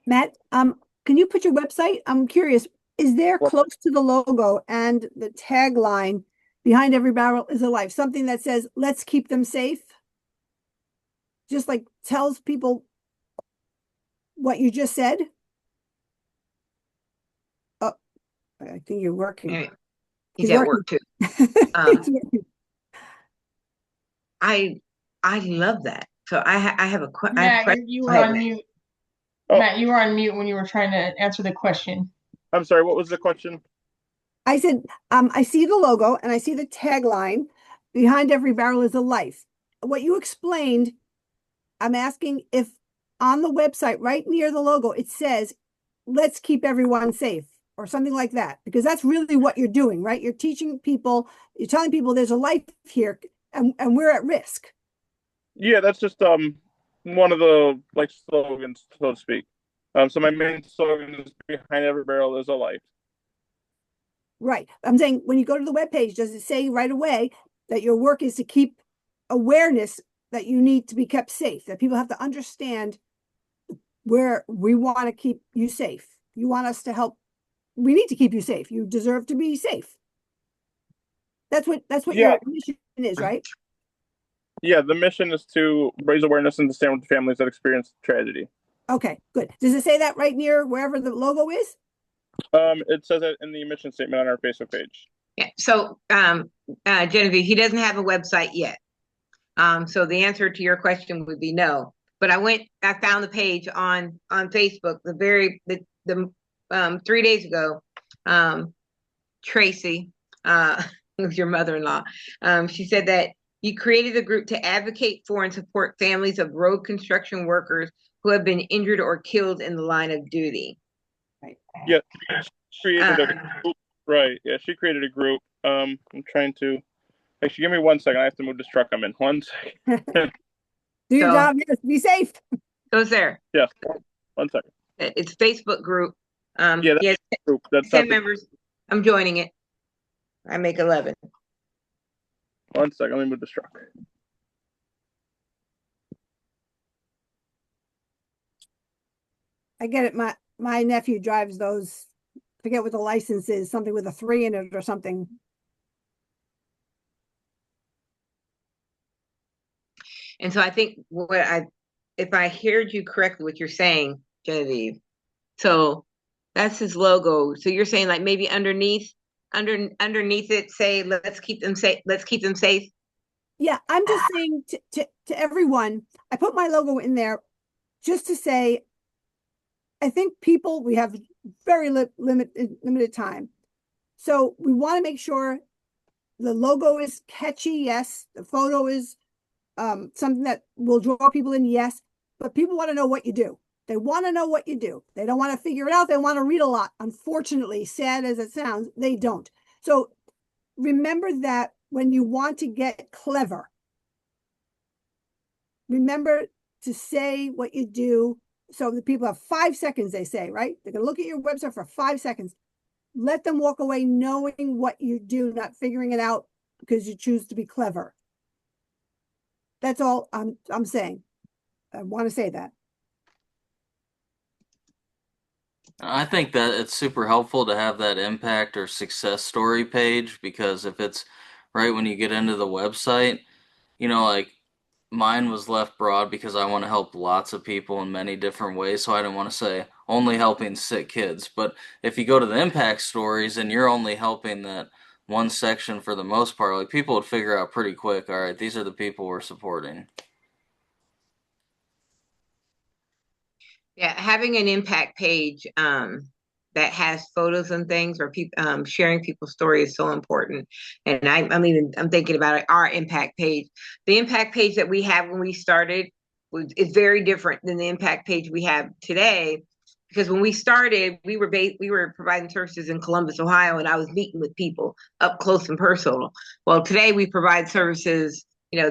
Matt, can you put your website? I'm curious. Is there close to the logo and the tagline, "Behind every barrel is a life," something that says, "Let's keep them safe"? Just like tells people what you just said. Oh, I think you're working. He's at work too. I love that. So I have a question. Matt, you were on mute. Oh. Matt, you were on mute when you were trying to answer the question. I'm sorry, what was the question? I said, I see the logo and I see the tagline, "Behind every barrel is a life." What you explained, I'm asking if on the website, right near the logo, it says, "Let's keep everyone safe," or something like that, because that's really what you're doing, right? You're teaching people, you're telling people there's a life here and we're at risk. Yeah, that's just one of the slogans, so to speak. So my main slogan is "Behind every barrel is a life." Right. I'm saying when you go to the webpage, does it say right away that your work is to keep awareness that you need to be kept safe, that people have to understand where we want to keep you safe? You want us to help. We need to keep you safe. You deserve to be safe. That's what your mission is, right? Yeah, the mission is to raise awareness and to stand with the families that experience tragedy. Okay, good. Does it say that right near wherever the logo is? It says it in the mission statement on our Facebook page. Yeah. So, Genevieve, he doesn't have a website yet. So the answer to your question would be no. But I found the page on Facebook the 3 days ago. Tracy, who's your mother-in-law, she said that you created a group to advocate for and support families of road construction workers who have been injured or killed in the line of duty. Right. Yeah, she created a group. Right. Yeah, she created a group. I'm trying to. Actually, give me 1 second. I have to move this truck I'm in. 1 second. Do your job. Yes, be safe. So it's there. Yes. 1 second. It's Facebook group. Yeah, that's group. That's 10 members. I'm joining it. I make 11. 1 second. Let me move this truck. I get it. My nephew drives those. Forget what the license is. Something with a 3 in it or something. And so I think if I heard you correctly, what you're saying, Genevieve, so that's his logo. So you're saying like maybe underneath it, say, let's keep them safe. Let's keep them safe. Yeah, I'm just saying to everyone, I put my logo in there just to say, I think we have very limited time. So we want to make sure the logo is catchy. Yes. The photo is something that will draw people in. Yes. But people want to know what you do. They want to know what you do. They don't want to figure it out. They want to read a lot. Unfortunately, sad as it sounds, they don't. So remember that when you want to get clever, remember to say what you do. So the people have 5 seconds, they say, right? They're going to look at your website for 5 seconds. Let them walk away knowing what you do, not figuring it out because you choose to be clever. That's all I'm saying. I want to say that. I think that it's super helpful to have that impact or success story page, because if it's right when you get into the website, like mine was left broad because I want to help lots of people in many different ways, so I didn't want to say only helping sick kids. But if you go to the impact stories and you're only helping that one section for the most part, like people would figure out pretty quick, all right, these are the people we're supporting. Yeah, having an impact page that has photos and things, or people sharing people's story is so important. And I'm thinking about our impact page. The impact page that we have when we started is very different than the impact page we have today. Because when we started, we were providing services in Columbus, Ohio, and I was meeting with people up close and personal. Well, today we provide services,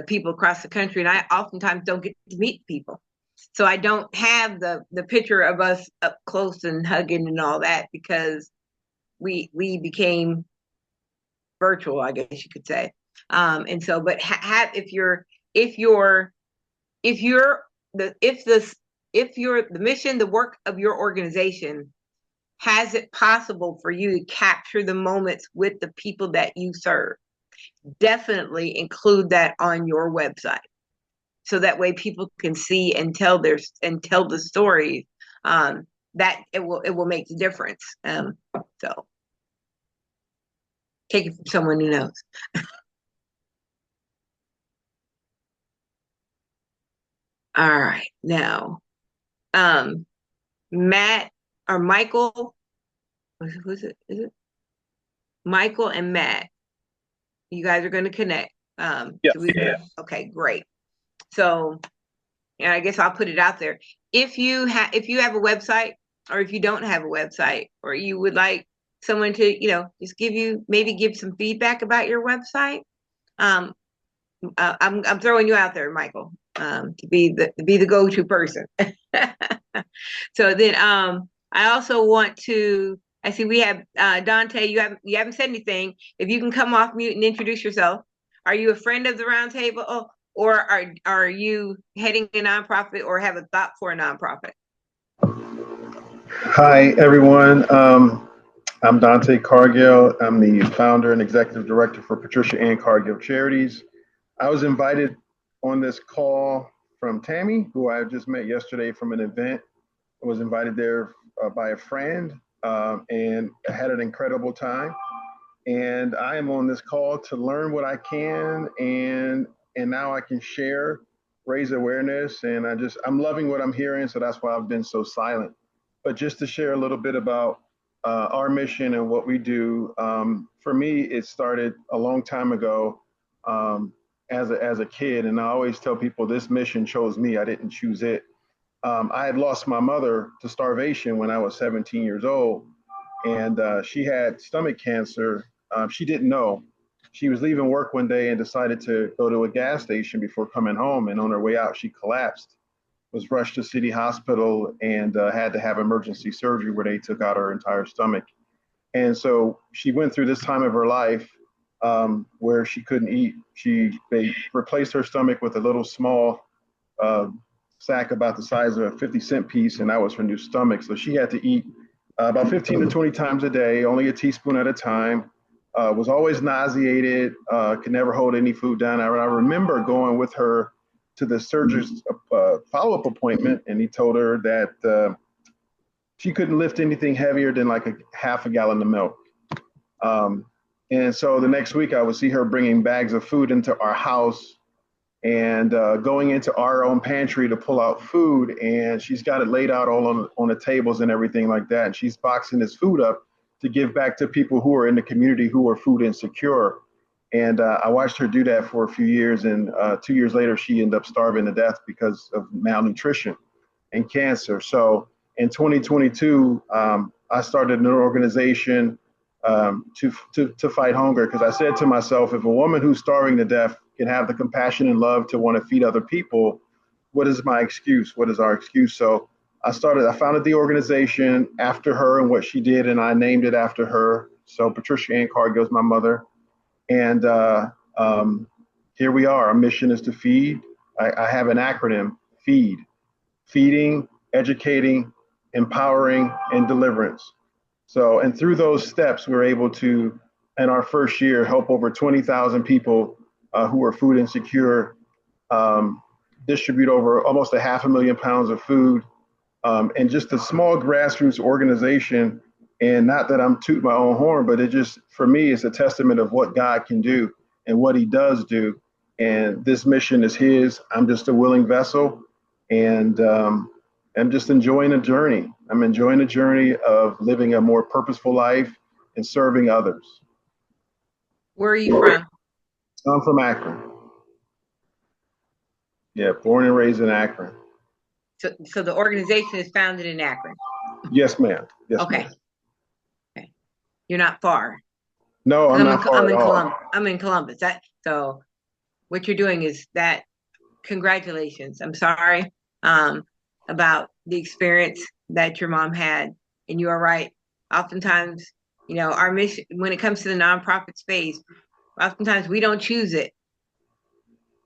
people across the country, and I oftentimes don't get to meet people. So I don't have the picture of us up close and hugging and all that, because we became virtual, I guess you could say. And so, but if the mission, the work of your organization has it possible for you to capture the moments with the people that you serve, definitely include that on your website. So that way people can see and tell the stories, that it will make the difference. So take it from someone who knows. All right, now, Matt or Michael, who's it? Is it Michael and Matt? You guys are going to connect. Yeah. Okay, great. So, and I guess I'll put it out there. If you have a website, or if you don't have a website, or you would like someone to, just give some feedback about your website, I'm throwing you out there, Michael, to be the go-to person. So then, I also want to. I see we have Dante. You haven't said anything. If you can come off mute and introduce yourself. Are you a friend of the roundtable, or are you heading a nonprofit, or have a thought for a nonprofit? Hi, everyone. I'm Dante Cargill. I'm the founder and executive director for Patricia Ann Cargill Charities. I was invited on this call from Tammy, who I just met yesterday from an event. I was invited there by a friend, and I had an incredible time. and I am on this call to learn what I can, and now I can share, raise awareness, and I'm loving what I'm hearing, so that's why I've been so silent. But just to share a little bit about our mission and what we do, for me, it started a long time ago as a kid, and I always tell people this mission chose me. I didn't choose it. I had lost my mother to starvation when I was 17 years old, and she had stomach cancer. She didn't know. She was leaving work one day and decided to go to a gas station before coming home. And on her way out, she collapsed, was rushed to City Hospital, and had to have emergency surgery where they took out her entire stomach. And so she went through this time of her life where she couldn't eat. They replaced her stomach with a little small uh, sack about the size of a 50-cent piece, and that was her new stomach. So she had to eat about 15 to 20 times a day, only a teaspoon at a time. Was always nauseated, could never hold any food down. I remember going with her to the surgeon's follow-up appointment, and he told her that she couldn't lift anything heavier than like a half a gallon of milk. And so the next week I would see her bringing bags of food into our house and going into our own pantry to pull out food, and she's got it laid out all on the tables and everything like that. And she's boxing this food up to give back to people who are in the community who are food insecure. And I watched her do that for a few years, and 2 years later, she ended up starving to death because of malnutrition and cancer. So in 2022, I started an organization to fight hunger, because I said to myself, if a woman who's starving to death can have the compassion and love to want to feed other people, what is my excuse? What is our excuse? So I founded the organization after her and what she did, and I named it after her. So Patricia Ann Cargill is my mother. And here we are. Our mission is to feed. I have an acronym: FEED: feeding, educating, empowering, and deliverance. So, and through those steps, we're able to, in our first year, help over 20,000 people who are food insecure, distribute over almost 500,000 pounds of food, and just a small grassroots organization. And not that I'm tooting my own horn, but it just, for me, it's a testament of what God can do and what he does do. And this mission is his. I'm just a willing vessel. And I'm just enjoying the journey. I'm enjoying the journey of living a more purposeful life and serving others. Where are you from? I'm from Akron. Yeah, born and raised in Akron. So the organization is founded in Akron. Yes, ma'am. Yes, okay. Ma'am. Okay. You're not far. No, I'm not far at all. I'm in Columbus. So what you're doing is that. Congratulations. I'm sorry about the experience that your mom had. And you are right. Oftentimes, our mission, when it comes to the nonprofit space, oftentimes we don't choose it.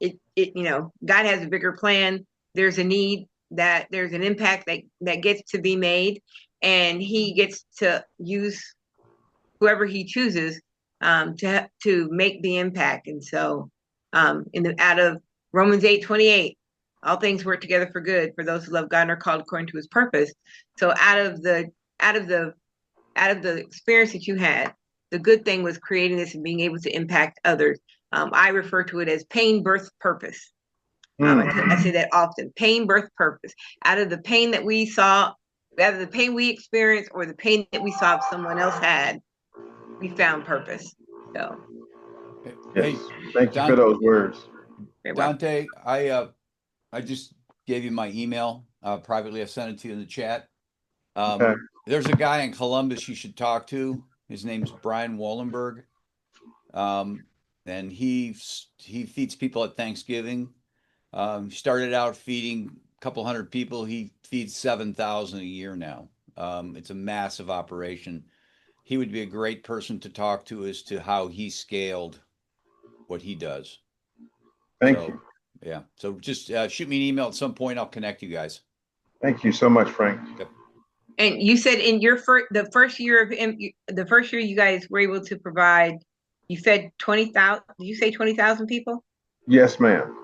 God has a bigger plan. There's a need, that there's an impact that gets to be made, and he gets to use whoever he chooses to make the impact. And so out of Romans 8:28, all things work together for good for those who love God and are called according to his purpose. So out of the experience that you had, the good thing was creating this and being able to impact others. I refer to it as pain birth purpose. I say that often: pain birth purpose. Out of the pain that we saw, either the pain we experienced or the pain that we saw someone else had, we found purpose. So yes, thank you for those words. Dante, I just gave you my email privately. I sent it to you in the chat. Okay. There's a guy in Columbus you should talk to. His name's Brian Wallenberg, and he feeds people at Thanksgiving. Started out feeding a couple hundred people. He feeds 7,000 a year now. It's a massive operation. He would be a great person to talk to as to how he scaled what he does. Thank you. Yeah. So just shoot me an email at some point. I'll connect you guys. Thank you so much, Frank. Yep. And you said in your the first year you guys were able to provide, you fed 20,000. Did you say 20,000 people? Yes, ma'am.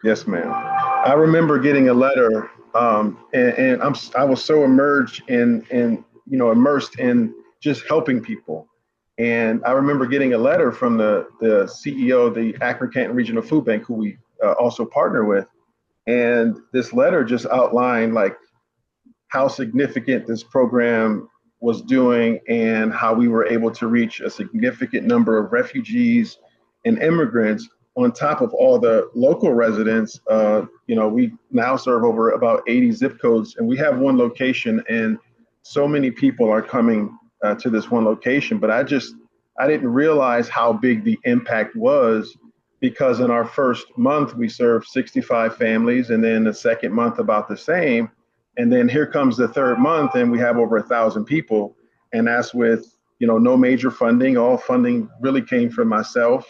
Yes, ma'am. I remember getting a letter, and I was so immersed in just helping people. And I remember getting a letter from the CEO of the Akron Canton Regional Food Bank, who we also partner with. And this letter just outlined like how significant this program was doing and how we were able to reach a significant number of refugees and immigrants on top of all the local residents. We now serve over about 80 zip codes, and we have one location, and so many people are coming to this one location. But I didn't realize how big the impact was, because in our first month we served 65 families, and then the second month about the same. And then here comes the third month, and we have over 1,000 people, and that's with no major funding. All funding really came from myself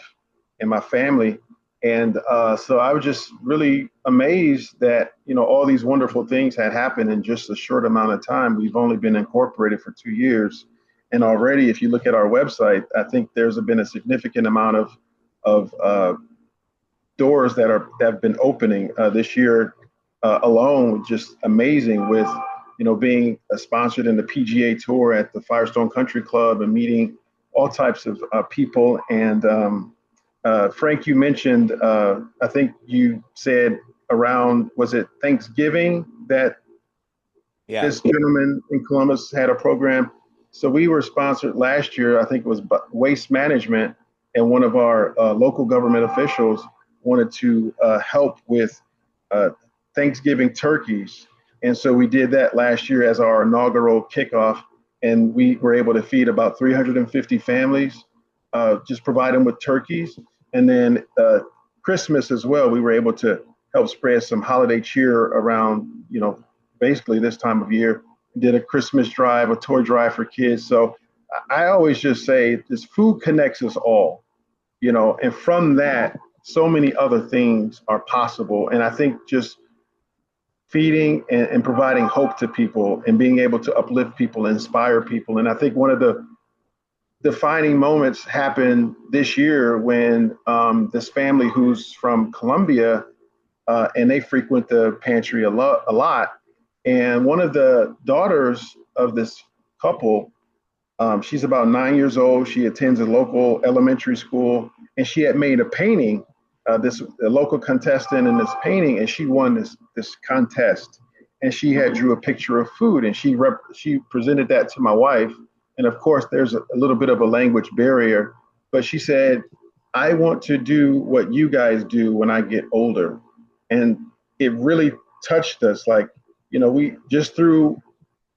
and my family, and so I was just really amazed that all these wonderful things had happened in just a short amount of time. We've only been incorporated for 2 years, and already, if you look at our website, I think there's been a significant amount of doors that have been opening this year alone. Just amazing, with being sponsored in the PGA Tour at the Firestone Country Club and meeting all types of people. And Frank, you mentioned, I think you said around, was it Thanksgiving, that this gentleman in Columbus had a program. So we were sponsored last year, I think it was Waste Management, and one of our local government officials wanted to help with Thanksgiving turkeys. And so we did that last year as our inaugural kickoff, and we were able to feed about 350 families, just provide them with turkeys. And then Christmas as well, we were able to help spread some holiday cheer around, basically this time of year. We did a Christmas drive, a toy drive for kids. So I always just say this: food connects us all, and from that, so many other things are possible. And I think just feeding and providing hope to people and being able to uplift people, inspire people. And I think one of the defining moments happened this year when this family who's from Colombia, and they frequent the pantry a lot. And one of the daughters of this couple, she's about 9 years old. She attends a local elementary school, and she had made a painting, a local contestant in this painting, and she won this contest. And she had drew a picture of food, and she presented that to my wife. And of course, there's a little bit of a language barrier, but she said, "I want to do what you guys do when I get older." And it really touched us. Like, we just through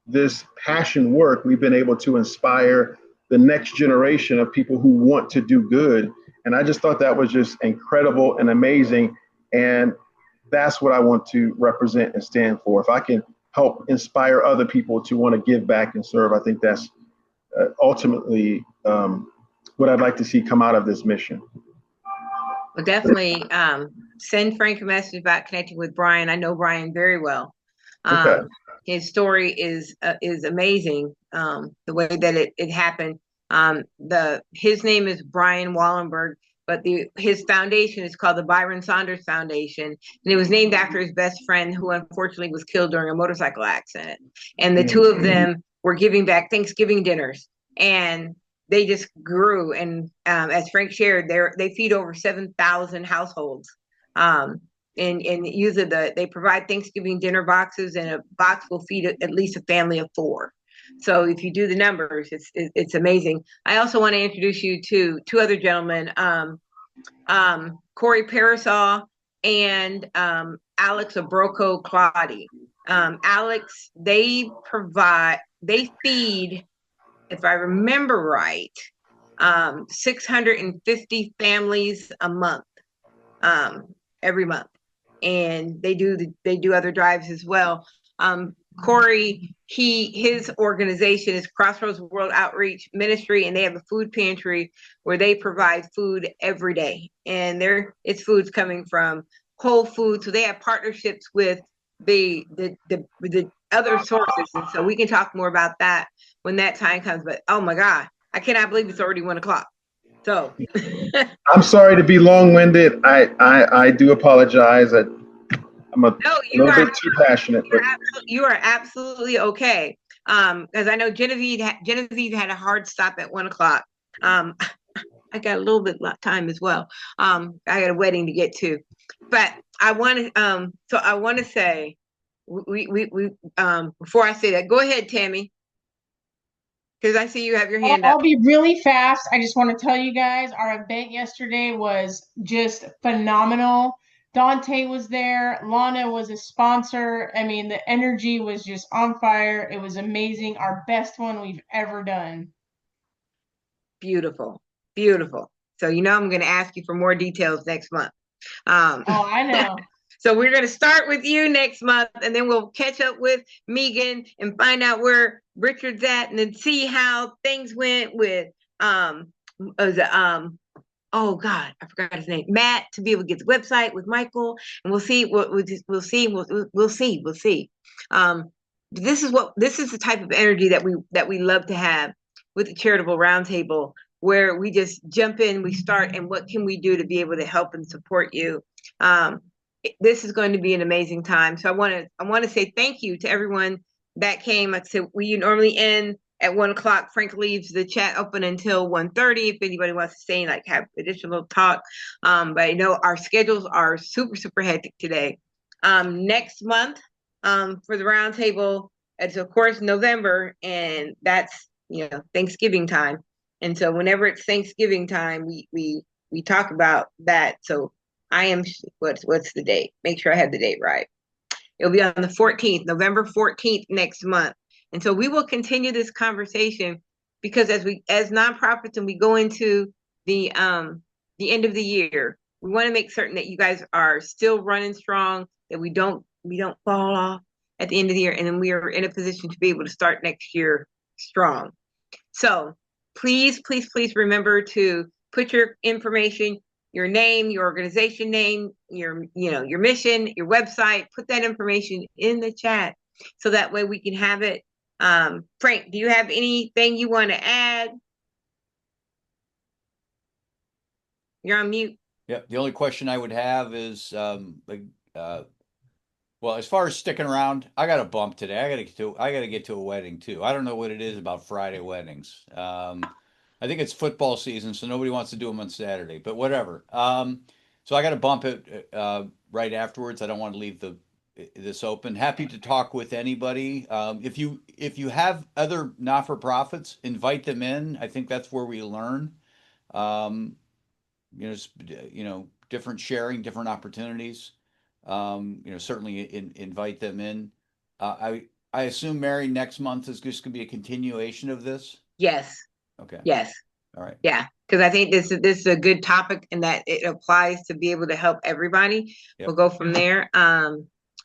this passion work, we've been able to inspire the next generation of people who want to do good. And I just thought that was just incredible and amazing. And that's what I want to represent and stand for. If I can help inspire other people to want to give back and serve, I think that's ultimately what I'd like to see come out of this mission. Well, definitely send Frank a message about connecting with Brian. I know Brian very well. Okay. His story is amazing. The way that it happened. His name is Brian Wallenberg, but his foundation is called the Byron Saunders Foundation, and it was named after his best friend, who unfortunately was killed during a motorcycle accident. And the two of them were giving back Thanksgiving dinners, and they just grew. And as Frank shared, they feed over 7,000 households. And usually they provide Thanksgiving dinner boxes, and a box will feed at least a family of 4. So if you do the numbers, it's amazing. I also want to introduce you to 2 other gentlemen, Corey Parasol and Alex Abroko-Claudy. Alex, they feed, if I remember right, 650 families a month, every month. And they do other drives as well. Corey, his organization is Crossroads World Outreach Ministry, and they have a food pantry where they provide food every day. And it's foods coming from Whole Foods. So they have partnerships with the other sources. And so we can talk more about that when that time comes. But oh my God, I cannot believe it's already 1 o'clock. So I'm sorry to be long-winded. I do apologize. I'm a little bit too passionate. You are absolutely okay. Because I know Genevieve had a hard stop at 1 o'clock. I got a little bit of time as well. I got a wedding to get to, but I want to. So I want to say, we before I say that, go ahead, Tammy, because I see you have your hand I'll up. be really fast. I just want to tell you guys, our event yesterday was just phenomenal. Dante was there. Lana was a sponsor. I mean, the energy was just on fire. It was amazing. Our best one we've ever done. Beautiful, beautiful. So I'm going to ask you for more details next month. Oh, I know. So we're going to start with you next month, and then we'll catch up with Megan and find out where Richard's at, and then see how things went with oh God, I forgot his name, Matt, to be able to get the website with Michael, and we'll see we'll see. This is the type of energy that we love to have with the Charitable Roundtable, where we just jump in, we start, and what can we do to be able to help and support you. This is going to be an amazing time. So I want to say thank you to everyone that came. Like I said, we normally end at 1:00. Frank leaves the chat open until 1:30 if anybody wants to stay and have additional talk. But I know our schedules are super, super hectic today. Next month, for the roundtable, it's of course November, and that's Thanksgiving time. And so whenever it's Thanksgiving time, we talk about that. So I am what's the date? Make sure I have the date right. It'll be on the 14th, November 14th next month. And so we will continue this conversation, because as nonprofits and we go into the end of the year, we want to make certain that you guys are still running strong, that we don't fall off at the end of the year, and then we are in a position to be able to start next year strong. So please, please, please remember to put your information, your name, your organization name, your mission, your website, put that information in the chat so that way we can have it. Frank, do you have anything you want to add? You're on mute. Yep. The only question I would have is, well, as far as sticking around, I got a bump today. I got to get to a wedding too. I don't know what it is about Friday weddings. I think it's football season, so nobody wants to do them on Saturday, but whatever. So I got to bump it right afterwards. I don't want to leave this open. Happy to talk with anybody. If you have other not-for-profits, invite them in. I think that's where we learn. Different sharing, different opportunities. Certainly invite them in. I assume, Mary, next month is just going to be a continuation of this. Yes. Okay. Yes. All right. Yeah, because I think this is a good topic, and that it applies to be able to help everybody. Yep. We'll go from there. All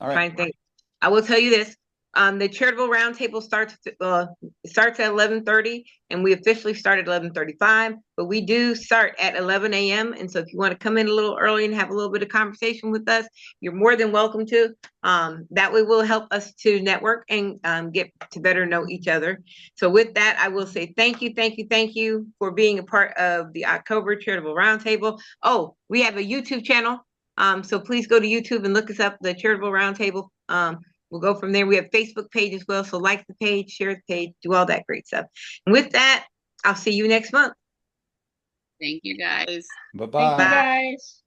right. Trying to think. I will tell you this. The Charitable Roundtable starts at 11:30, and we officially start at 11:35, but we do start at 11 a.m. And so if you want to come in a little early and have a little bit of conversation with us, you're more than welcome to. That way will help us to network and get to better know each other. So with that, I will say thank you for being a part of the October Charitable Roundtable. Oh, we have a YouTube channel. So please go to YouTube and look us up, the Charitable Roundtable. We'll go from there. We have a Facebook page as well. So like the page, share the page, do all that great stuff. And with that, I'll see you next month. Thank you, guys. Bye-bye. Thank you, guys.